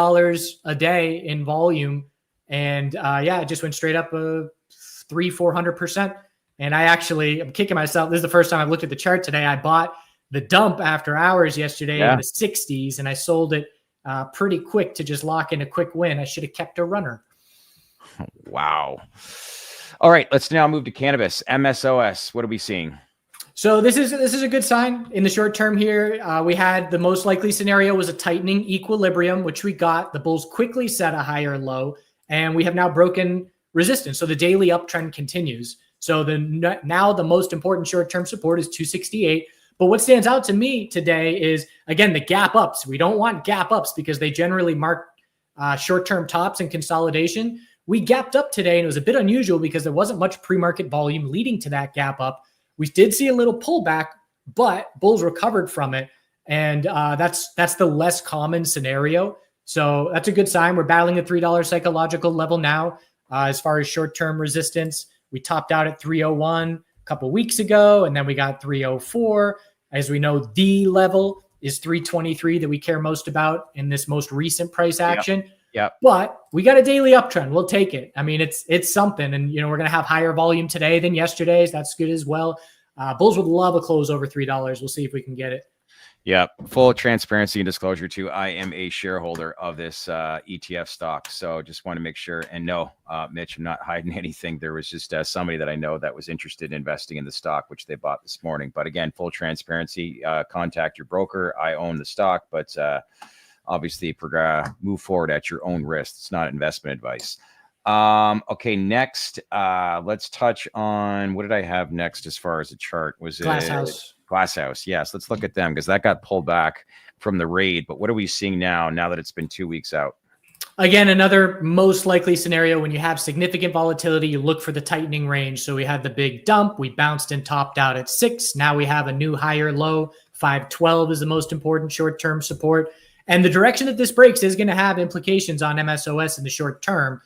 a day in volume. And it just went straight up 300-400%. And I'm kicking myself. This is the first time I've looked at the chart today. I bought the dump after hours yesterday in the 60s, and I sold it pretty quick to just lock in a quick win. I should have kept a runner. Wow. All right, let's now move to cannabis. MSOS, what are we seeing? So this is a good sign in the short term here. We had the most likely scenario was a tightening equilibrium, which we got. The bulls quickly set a higher low, and we have now broken resistance. So the daily uptrend continues. So now the most important short-term support is 268. But what stands out to me today is, again, the gap ups. We don't want gap ups because they generally mark short-term tops and consolidation. We gapped up today, and it was a bit unusual because there wasn't much pre-market volume leading to that gap up. We did see a little pullback, but bulls recovered from it. And that's the less common scenario. So that's a good sign. We're battling a $3 psychological level now as far as short-term resistance. We topped out at 301 a couple weeks ago, and then we got 304. As we know, the level is 323 that we care most about in this most recent price action. Yeah. But we got a daily uptrend. We'll take it. I mean, it's something. And, we're going to have higher volume today than yesterday's. That's good as well. Bulls would love a close over $3. We'll see if we can get it. Yeah. Full transparency and disclosure too. I am a shareholder of this ETF stock. So just want to make sure. And no, Mitch, I'm not hiding anything. There was just somebody that I know that was interested in investing in the stock, which they bought this morning. But again, full transparency, contact your broker. I own the stock, but obviously move forward at your own risk. It's not investment advice. Okay, next, let's touch on, what did I have next as far as the chart? Was Glasshouse? Yes, let's look at them because that got pulled back from the raid. But what are we seeing now that it's been 2 weeks out? Again, another most likely scenario when you have significant volatility, you look for the tightening range. So we had the big dump. We bounced and topped out at 6. Now we have a new higher low. 512 is the most important short-term support. And the direction that this breaks is going to have implications on MSOS in the short term.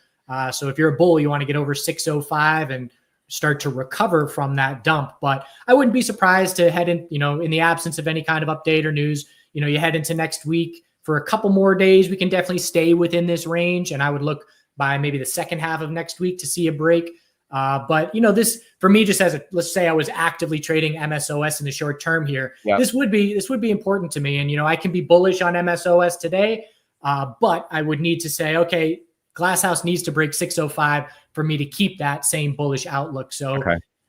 So if you're a bull, you want to get over 605 and start to recover from that dump. But I wouldn't be surprised to head in, in the absence of any kind of update or news, you head into next week for a couple more days. We can definitely stay within this range. And I would look by maybe the second half of next week to see a break. But this for me, just as let's say I was actively trading MSOS in the short term here, this would be important to me. And, I can be bullish on MSOS today, but I would need to say, okay, Glasshouse needs to break 605 for me to keep that same bullish outlook. So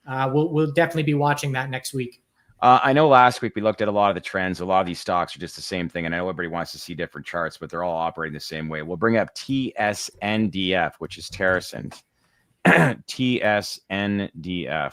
we'll definitely be watching that next week. I know last week we looked at a lot of the trends. A lot of these stocks are just the same thing. And I know everybody wants to see different charts, but they're all operating the same way. We'll bring up TSNDF, which is Terrascent. TSNDF.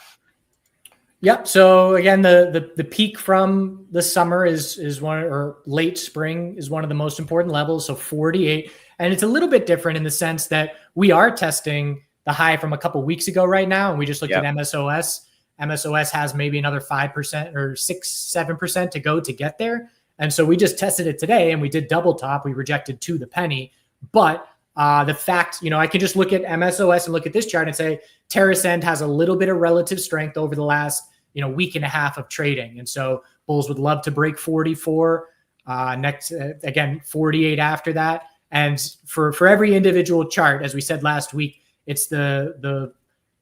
Yep. So again, the peak from the summer is one, or late spring is one of the most important levels. So 48. And it's a little bit different in the sense that we are testing the high from a couple weeks ago right now. And we just looked at MSOS. MSOS has maybe another 5% or 6-7% to go to get there. And so we just tested it today and we did double top. We rejected to the penny. But the fact, I can just look at MSOS and look at this chart and say TerraSend has a little bit of relative strength over the last, week and a half of trading. And so bulls would love to break 44 next, again, 48 after that. And for every individual chart, as we said last week, it's the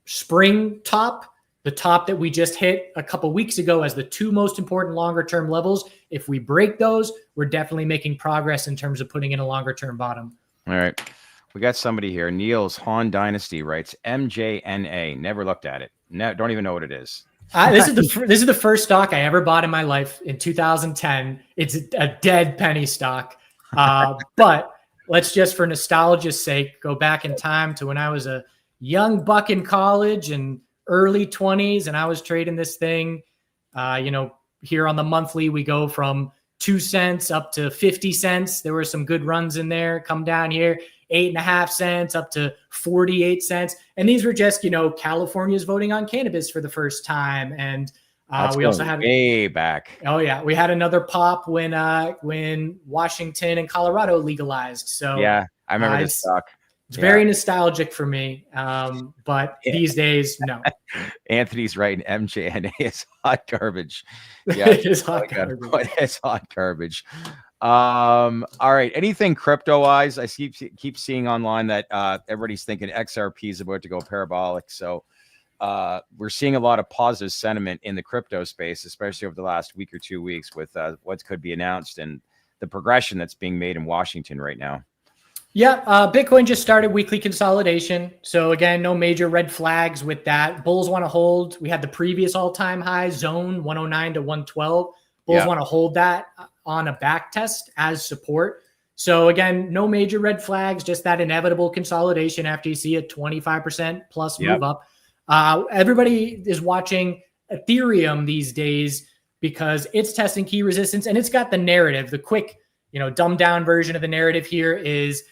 spring top, the top that we just hit a couple weeks ago as the two most important longer term levels. If we break those, we're definitely making progress in terms of putting in a longer term bottom. All right. We got somebody here. Niels Han Dynasty writes MJNA. Never looked at it. No, don't even know what it is. This is the first stock I ever bought in my life in 2010. It's a dead penny stock. But let's just, for nostalgia's sake, go back in time to when I was a young buck in college and early 20s, and I was trading this thing. Here on the monthly, we go from 2 cents up to 50 cents. There were some good runs in there. Come down here, 8.5 cents up to 48 cents. And these were just, California's voting on cannabis for the first time. And we also had way back. Oh yeah. We had another pop when Washington and Colorado legalized. So yeah, I remember this stock. It's very nostalgic for me. But these days, no. Anthony's right. MJNA is hot garbage. Yeah, it is hot garbage. It's hot garbage. All right. Anything crypto wise? I keep seeing online that everybody's thinking XRP is about to go parabolic. So we're seeing a lot of positive sentiment in the crypto space, especially over the last week or 2 weeks with what could be announced and the progression that's being made in Washington right now. Yeah, Bitcoin just started weekly consolidation. So again, no major red flags with that. Bulls want to hold. We had the previous all-time high zone, 109 to 112. Bulls want to hold that on a back test as support. So again, no major red flags, just that inevitable consolidation after you see a 25% plus move up. Everybody is watching Ethereum these days because it's testing key resistance and it's got the narrative. The quick, dumbed down version of the narrative here is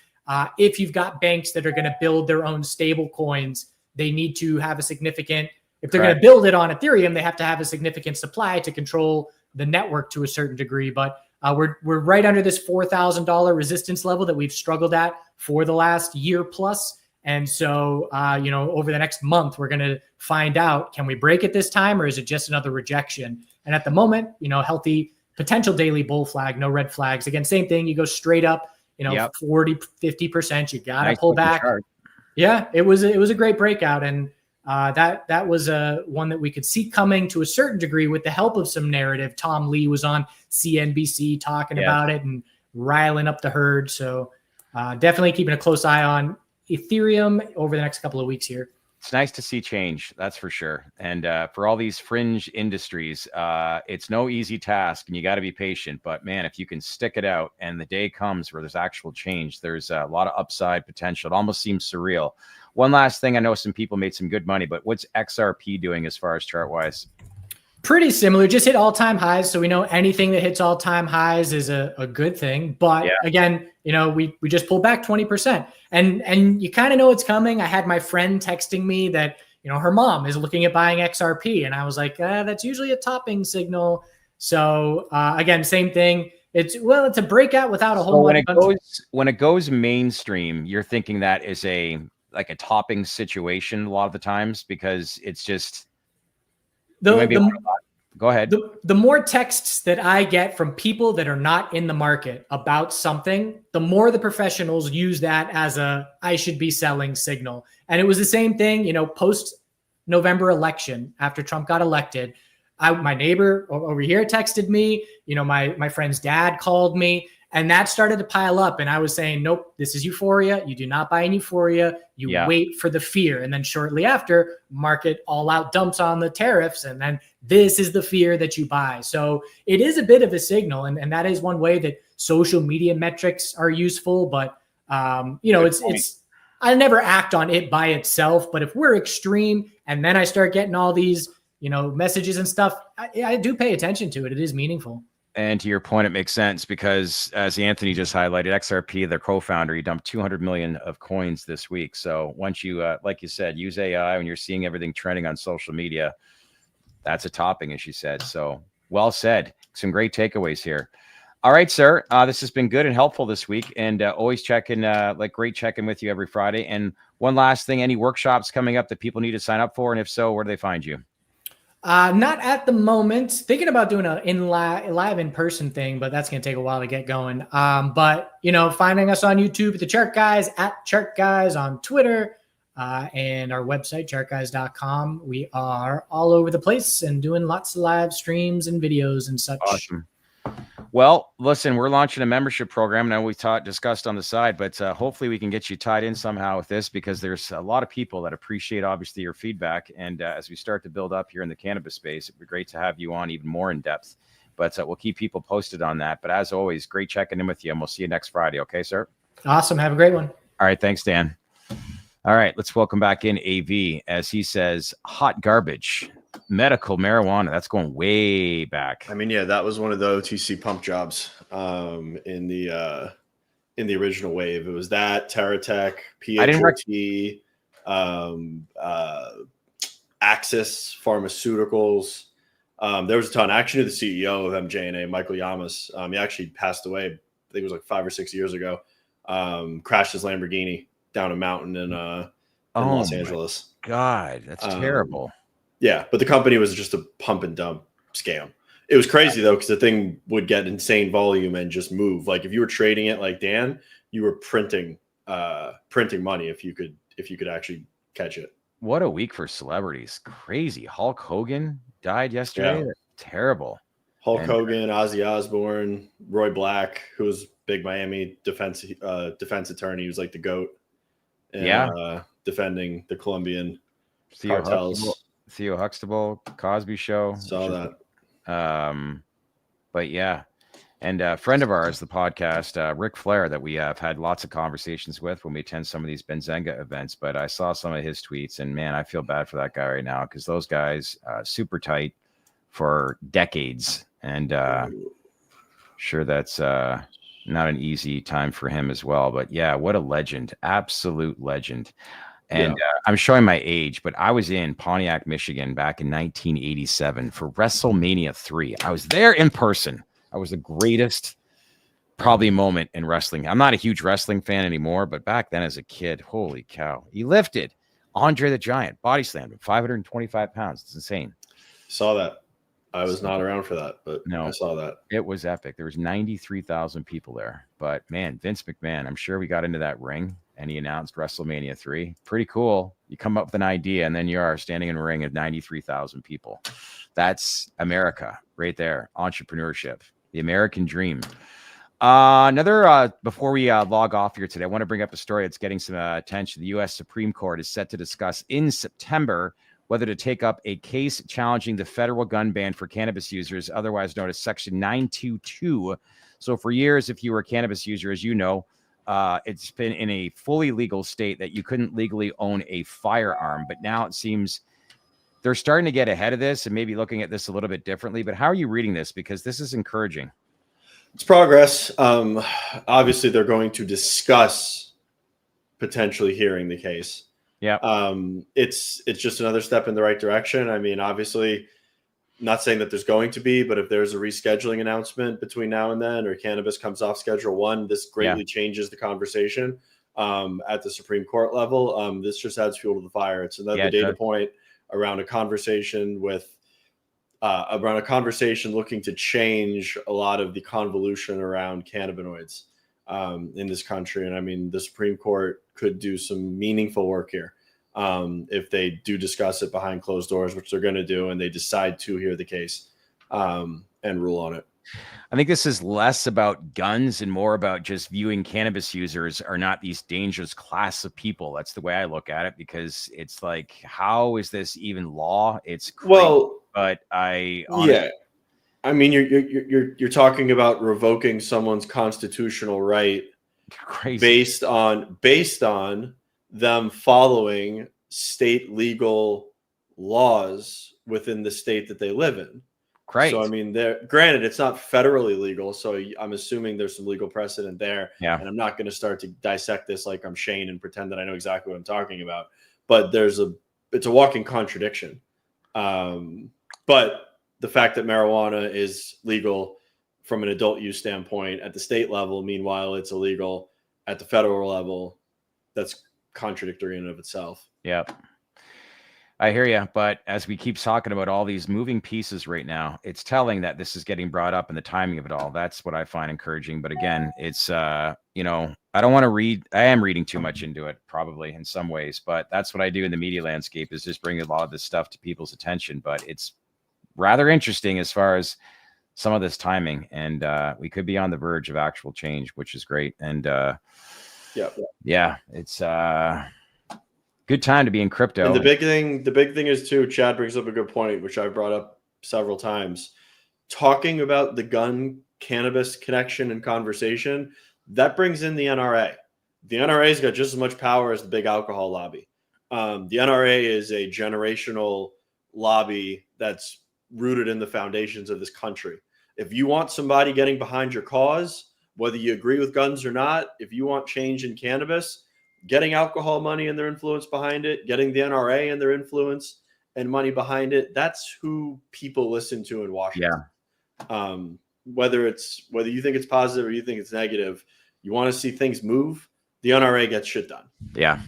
if you've got banks that are going to build their own stable coins, they need to have a significant, if they're going to build it on Ethereum, they have to have a significant supply to control the network to a certain degree. But we're right under this $4,000 resistance level that we've struggled at for the last year plus. And so, over the next month, we're going to find out, can we break it this time or is it just another rejection? And at the moment, healthy potential daily bull flag, no red flags. Again, same thing. You go straight up, 40, 50%, you got to pull back. Yeah, it was a great breakout. And that was one that we could see coming to a certain degree with the help of some narrative. Tom Lee was on CNBC talking about it and riling up the herd. So definitely keeping a close eye on Ethereum over the next couple of weeks here. It's nice to see change, that's for sure. And for all these fringe industries, it's no easy task and you got to be patient. But man, if you can stick it out and the day comes where there's actual change, there's a lot of upside potential. It almost seems surreal. One last thing, I know some people made some good money, but what's XRP doing as far as chart wise? Pretty similar, just hit all-time highs. So we know anything that hits all-time highs is a good thing. But again, we just pulled back 20%. And you kind of know it's coming. I had my friend texting me that, her mom is looking at buying XRP. And I was like, that's usually a topping signal. So again, same thing. It's a breakout without a whole lot. When it goes mainstream, you're thinking that is a topping situation a lot of the times because it's just go ahead. The more texts that I get from people that are not in the market about something, the more the professionals use that as I should be selling signal. And it was the same thing, post November election after Trump got elected. My neighbor over here texted me, my friend's dad called me. And that started to pile up. And I was saying, nope, this is euphoria. You do not buy in euphoria. You wait for the fear. And then shortly after, market all out dumps on the tariffs. And then this is the fear that you buy. So it is a bit of a signal. And that is one way that social media metrics are useful. But, it's I never act on it by itself. But if we're extreme and then I start getting all these, messages and stuff, I do pay attention to it. It is meaningful. And to your point, it makes sense because as Anthony just highlighted, XRP, their co-founder, he dumped 200 million of coins this week. So once you, like you said, use AI when you're seeing everything trending on social media, that's a topping, as you said. So well said. Some great takeaways here. All right, sir. This has been good and helpful this week, and always checking, great checking with you every Friday. And one last thing, any workshops coming up that people need to sign up for? And if so, where do they find you? Not at the moment. Thinking about doing a live in-person thing, but that's going to take a while to get going. But, finding us on YouTube, the Chart Guys, at Chart Guys on Twitter, and our website, chartguys.com. We are all over the place and doing lots of live streams and videos and such. Awesome. Well, listen, we're launching a membership program. Now we discussed on the side, but hopefully we can get you tied in somehow with this, because there's a lot of people that appreciate obviously your feedback. And as we start to build up here in the cannabis space, it'd be great to have you on even more in depth. But we'll keep people posted on that. But as always, great checking in with you, and we'll see you next Friday. Okay, sir? Awesome. Have a great one. All right. Thanks, Dan. All right. Let's welcome back in AV, as he says, hot garbage. Medical marijuana, that's going way back. I mean, yeah, that was one of the OTC pump jobs in the original wave. It was that, TerraTech, PHOT, Axis Pharmaceuticals. There was a ton. I actually knew the CEO of MJNA, Michael Yamas. He actually passed away, I think it was like 5 or 6 years ago. Crashed his Lamborghini down a mountain in Los Angeles. God, that's terrible. Yeah, but the company was just a pump and dump scam. It was crazy though, because the thing would get insane volume and just move. Like if you were trading it like Dan, you were printing money if you could actually catch it. What a week for celebrities. Crazy. Hulk Hogan died yesterday. Yeah. Terrible. Hogan, Ozzy Osbourne, Roy Black, who was big Miami defense attorney. He was like the GOAT. And, defending the Colombian cartels. Theo Huxtable, Cosby Show. Saw that. But yeah. And a friend of ours, the podcast, Ric Flair, that we have had lots of conversations with when we attend some of these Benzenga events. But I saw some of his tweets, and man, I feel bad for that guy right now, because those guys super tight for decades. And sure, that's not an easy time for him as well. But yeah, what a legend. Absolute legend. And I'm showing my age, but I was in Pontiac, Michigan back in 1987 for WrestleMania 3. I was there in person. I was the greatest probably moment in wrestling. I'm not a huge wrestling fan anymore, but back then as a kid, holy cow. He lifted Andre the Giant, body slammed him, 525 pounds. It's insane. Saw that. I was not around for that, but no, I saw that. It was epic. There was 93,000 people there. But man, Vince McMahon, I'm sure we got into that ring and he announced WrestleMania 3. Pretty cool. You come up with an idea and then you are standing in a ring of 93,000 people. That's America right there. Entrepreneurship, the American dream. Before we log off here today, I want to bring up a story that's getting some attention. The U.S. Supreme Court is set to discuss in September whether to take up a case challenging the federal gun ban for cannabis users, otherwise known as Section 922. So for years, if you were a cannabis user, as you know, it's been in a fully legal state that you couldn't legally own a firearm. But now it seems they're starting to get ahead of this and maybe looking at this a little bit differently. But how are you reading this? Because this is encouraging. It's progress. Obviously, they're going to discuss potentially hearing the case. Yeah. It's just another step in the right direction. I mean, obviously, not saying that there's going to be, but if there's a rescheduling announcement between now and then, or cannabis comes off Schedule 1, this greatly changes the conversation at the Supreme Court level. This just adds fuel to the fire. It's another data point around a conversation looking to change a lot of the convolution around cannabinoids in this country. And I mean, the Supreme Court could do some meaningful work here if they do discuss it behind closed doors, which they're going to do, and they decide to hear the case and rule on it. I think this is less about guns and more about just viewing cannabis users are not these dangerous class of people. That's the way I look at it, because it's like, how is this even law? It's crazy. Well, but I mean, you're talking about revoking someone's constitutional right based on them following state legal laws within the state that they live in. Right. So I mean, granted, it's not federally legal, so I'm assuming there's some legal precedent there. Yeah. And I'm not going to start to dissect this like I'm Shane and pretend that I know exactly what I'm talking about. But it's a walking contradiction. But the fact that marijuana is legal from an adult use standpoint at the state level. Meanwhile, it's illegal at the federal level. That's contradictory in and of itself. Yep. I hear you. But as we keep talking about all these moving pieces right now, it's telling that this is getting brought up and the timing of it all. That's what I find encouraging. But again, it's, you know, I don't want to read. I am reading too much into it, probably in some ways. But that's what I do in the media landscape, is just bring a lot of this stuff to people's attention. But it's rather interesting as far as some of this timing. And we could be on the verge of actual change, which is great. And yeah, it's good time to be in crypto. And the big thing is too, Chad brings up a good point, which I've brought up several times. Talking about the gun cannabis connection and conversation, that brings in the NRA. The NRA's got just as much power as the big alcohol lobby. The NRA is a generational lobby that's rooted in the foundations of this country. If you want somebody getting behind your cause, whether you agree with guns or not, if you want change in cannabis, getting alcohol money and their influence behind it, getting the NRA and their influence and money behind it, that's who people listen to in Washington. Yeah. Whether you think it's positive or you think it's negative, you want to see things move, the NRA gets shit done. Yeah.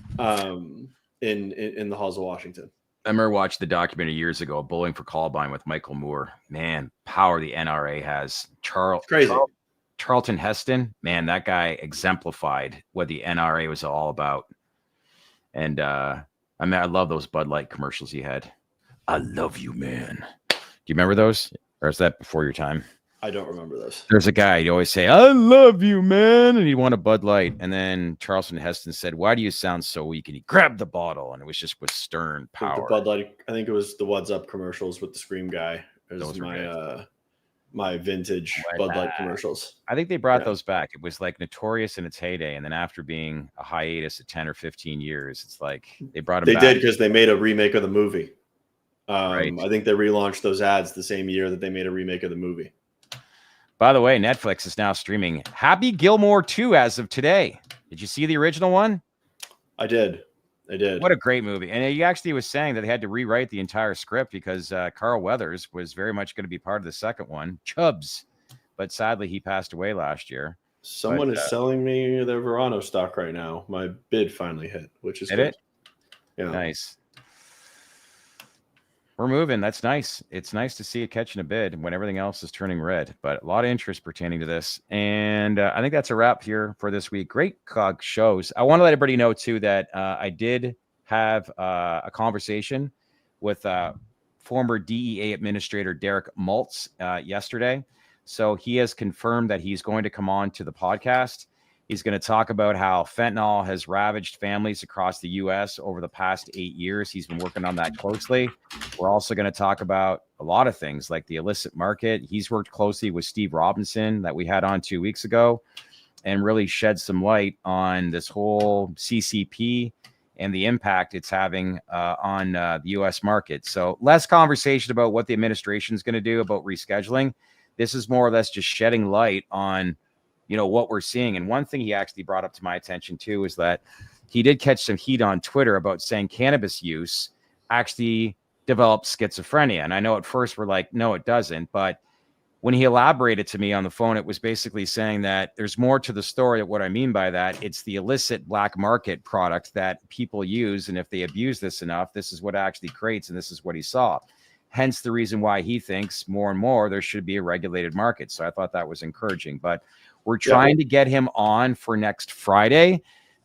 In the halls of Washington. I remember watching the documentary years ago, Bowling for Columbine with Michael Moore. Man, power the NRA has. Charlton Heston, man, that guy exemplified what the NRA was all about. And I mean, I love those Bud Light commercials he had. I love you, man. Do you remember those? Or is that before your time? I don't remember those. There's a guy, he'd always say, I love you, man. And he'd want a Bud Light. And then Charlton Heston said, why do you sound so weak? And he grabbed the bottle, and it was just with stern power. The Bud Light, I think it was the What's Up commercials with the Scream guy. It was my vintage Bud Light commercials. I think they brought those back. It was like notorious in its heyday. And then after being a hiatus of 10 or 15 years, it's like they brought them back. They did, because they made a remake of the movie. Right. I think they relaunched those ads the same year that they made a remake of the movie. By the way, Netflix is now streaming Happy Gilmore 2 as of today. Did you see the original one? I did. What a great movie. And he actually was saying that they had to rewrite the entire script because Carl Weathers was very much going to be part of the second one, Chubbs. But sadly, he passed away last year. Someone is selling me their Verano stock right now. My bid finally hit, which is good. Yeah. Nice. We're moving. That's nice. It's nice to see it catching a bid when everything else is turning red, but a lot of interest pertaining to this. And I think that's a wrap here for this week. Great shows. I want to let everybody know too that I did have a conversation with former DEA Administrator Derek Maltz yesterday. So he has confirmed that he's going to come on to the podcast. He's going to talk about how fentanyl has ravaged families across the U.S. over the past 8 years. He's been working on that closely. We're also going to talk about a lot of things like the illicit market. He's worked closely with Steve Robinson that we had on 2 weeks ago and really shed some light on this whole CCP and the impact it's having on the U.S. market. So less conversation about what the administration is going to do about rescheduling. This is more or less just shedding light on what we're seeing. And one thing he actually brought up to my attention too is that he did catch some heat on Twitter about saying cannabis use actually develops schizophrenia. And I know at first we're like, no, it doesn't. But when he elaborated to me on the phone, it was basically saying that there's more to the story. What I mean by that, it's the illicit black market product that people use. And if they abuse this enough, this is what actually creates. And this is what he saw. Hence the reason why he thinks more and more there should be a regulated market. So I thought that was encouraging. But we're trying to get him on for next Friday.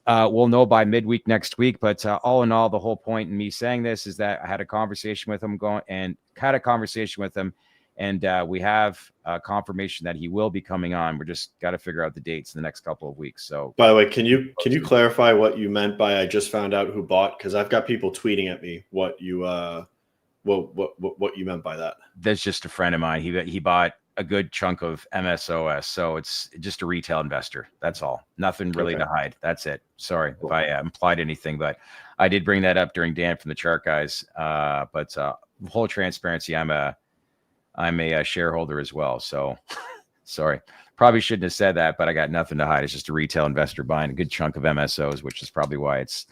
We'll know by midweek next week. But all in all, the whole point in me saying this is that I had a conversation with him and we have confirmation that he will be coming on. We're just got to figure out the dates in the next couple of weeks. So, by the way, can you clarify what you meant by I just found out who bought? Because I've got people tweeting at me what you what you meant by that. That's just a friend of mine. He bought a good chunk of MSOS. So it's just a retail investor. That's all. Nothing really to hide. That's it. Sorry if I implied anything, but I did bring that up during Dan from the Chart Guys. But full transparency, I'm a shareholder as well. So sorry, probably shouldn't have said that, but I got nothing to hide. It's just a retail investor buying a good chunk of MSOs, which is probably why it's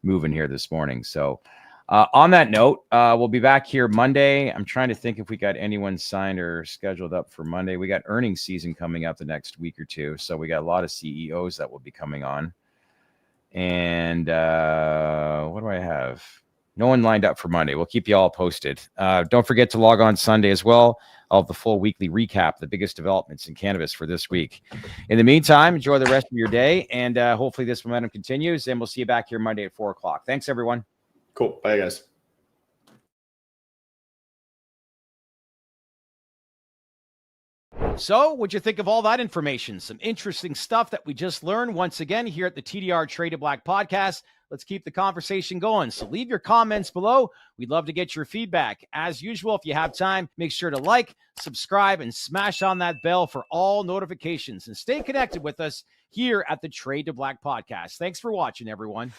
moving here this morning. So On that note, we'll be back here Monday. I'm trying to think if we got anyone signed or scheduled up for Monday. We got earnings season coming up the next week or two. So we got a lot of CEOs that will be coming on. And what do I have? No one lined up for Monday. We'll keep you all posted. Don't forget to log on Sunday as well. I'll have the full weekly recap, the biggest developments in cannabis for this week. In the meantime, enjoy the rest of your day. And hopefully this momentum continues. And we'll see you back here Monday at 4 o'clock. Thanks, everyone. Cool. Bye, guys. So, what'd you think of all that information? Some interesting stuff that we just learned once again here at the TDR Traded Black podcast. Let's keep the conversation going. So leave your comments below. We'd love to get your feedback. As usual, if you have time, make sure to like, subscribe, and smash on that bell for all notifications. And stay connected with us here at the Trade to Black podcast. Thanks for watching, everyone.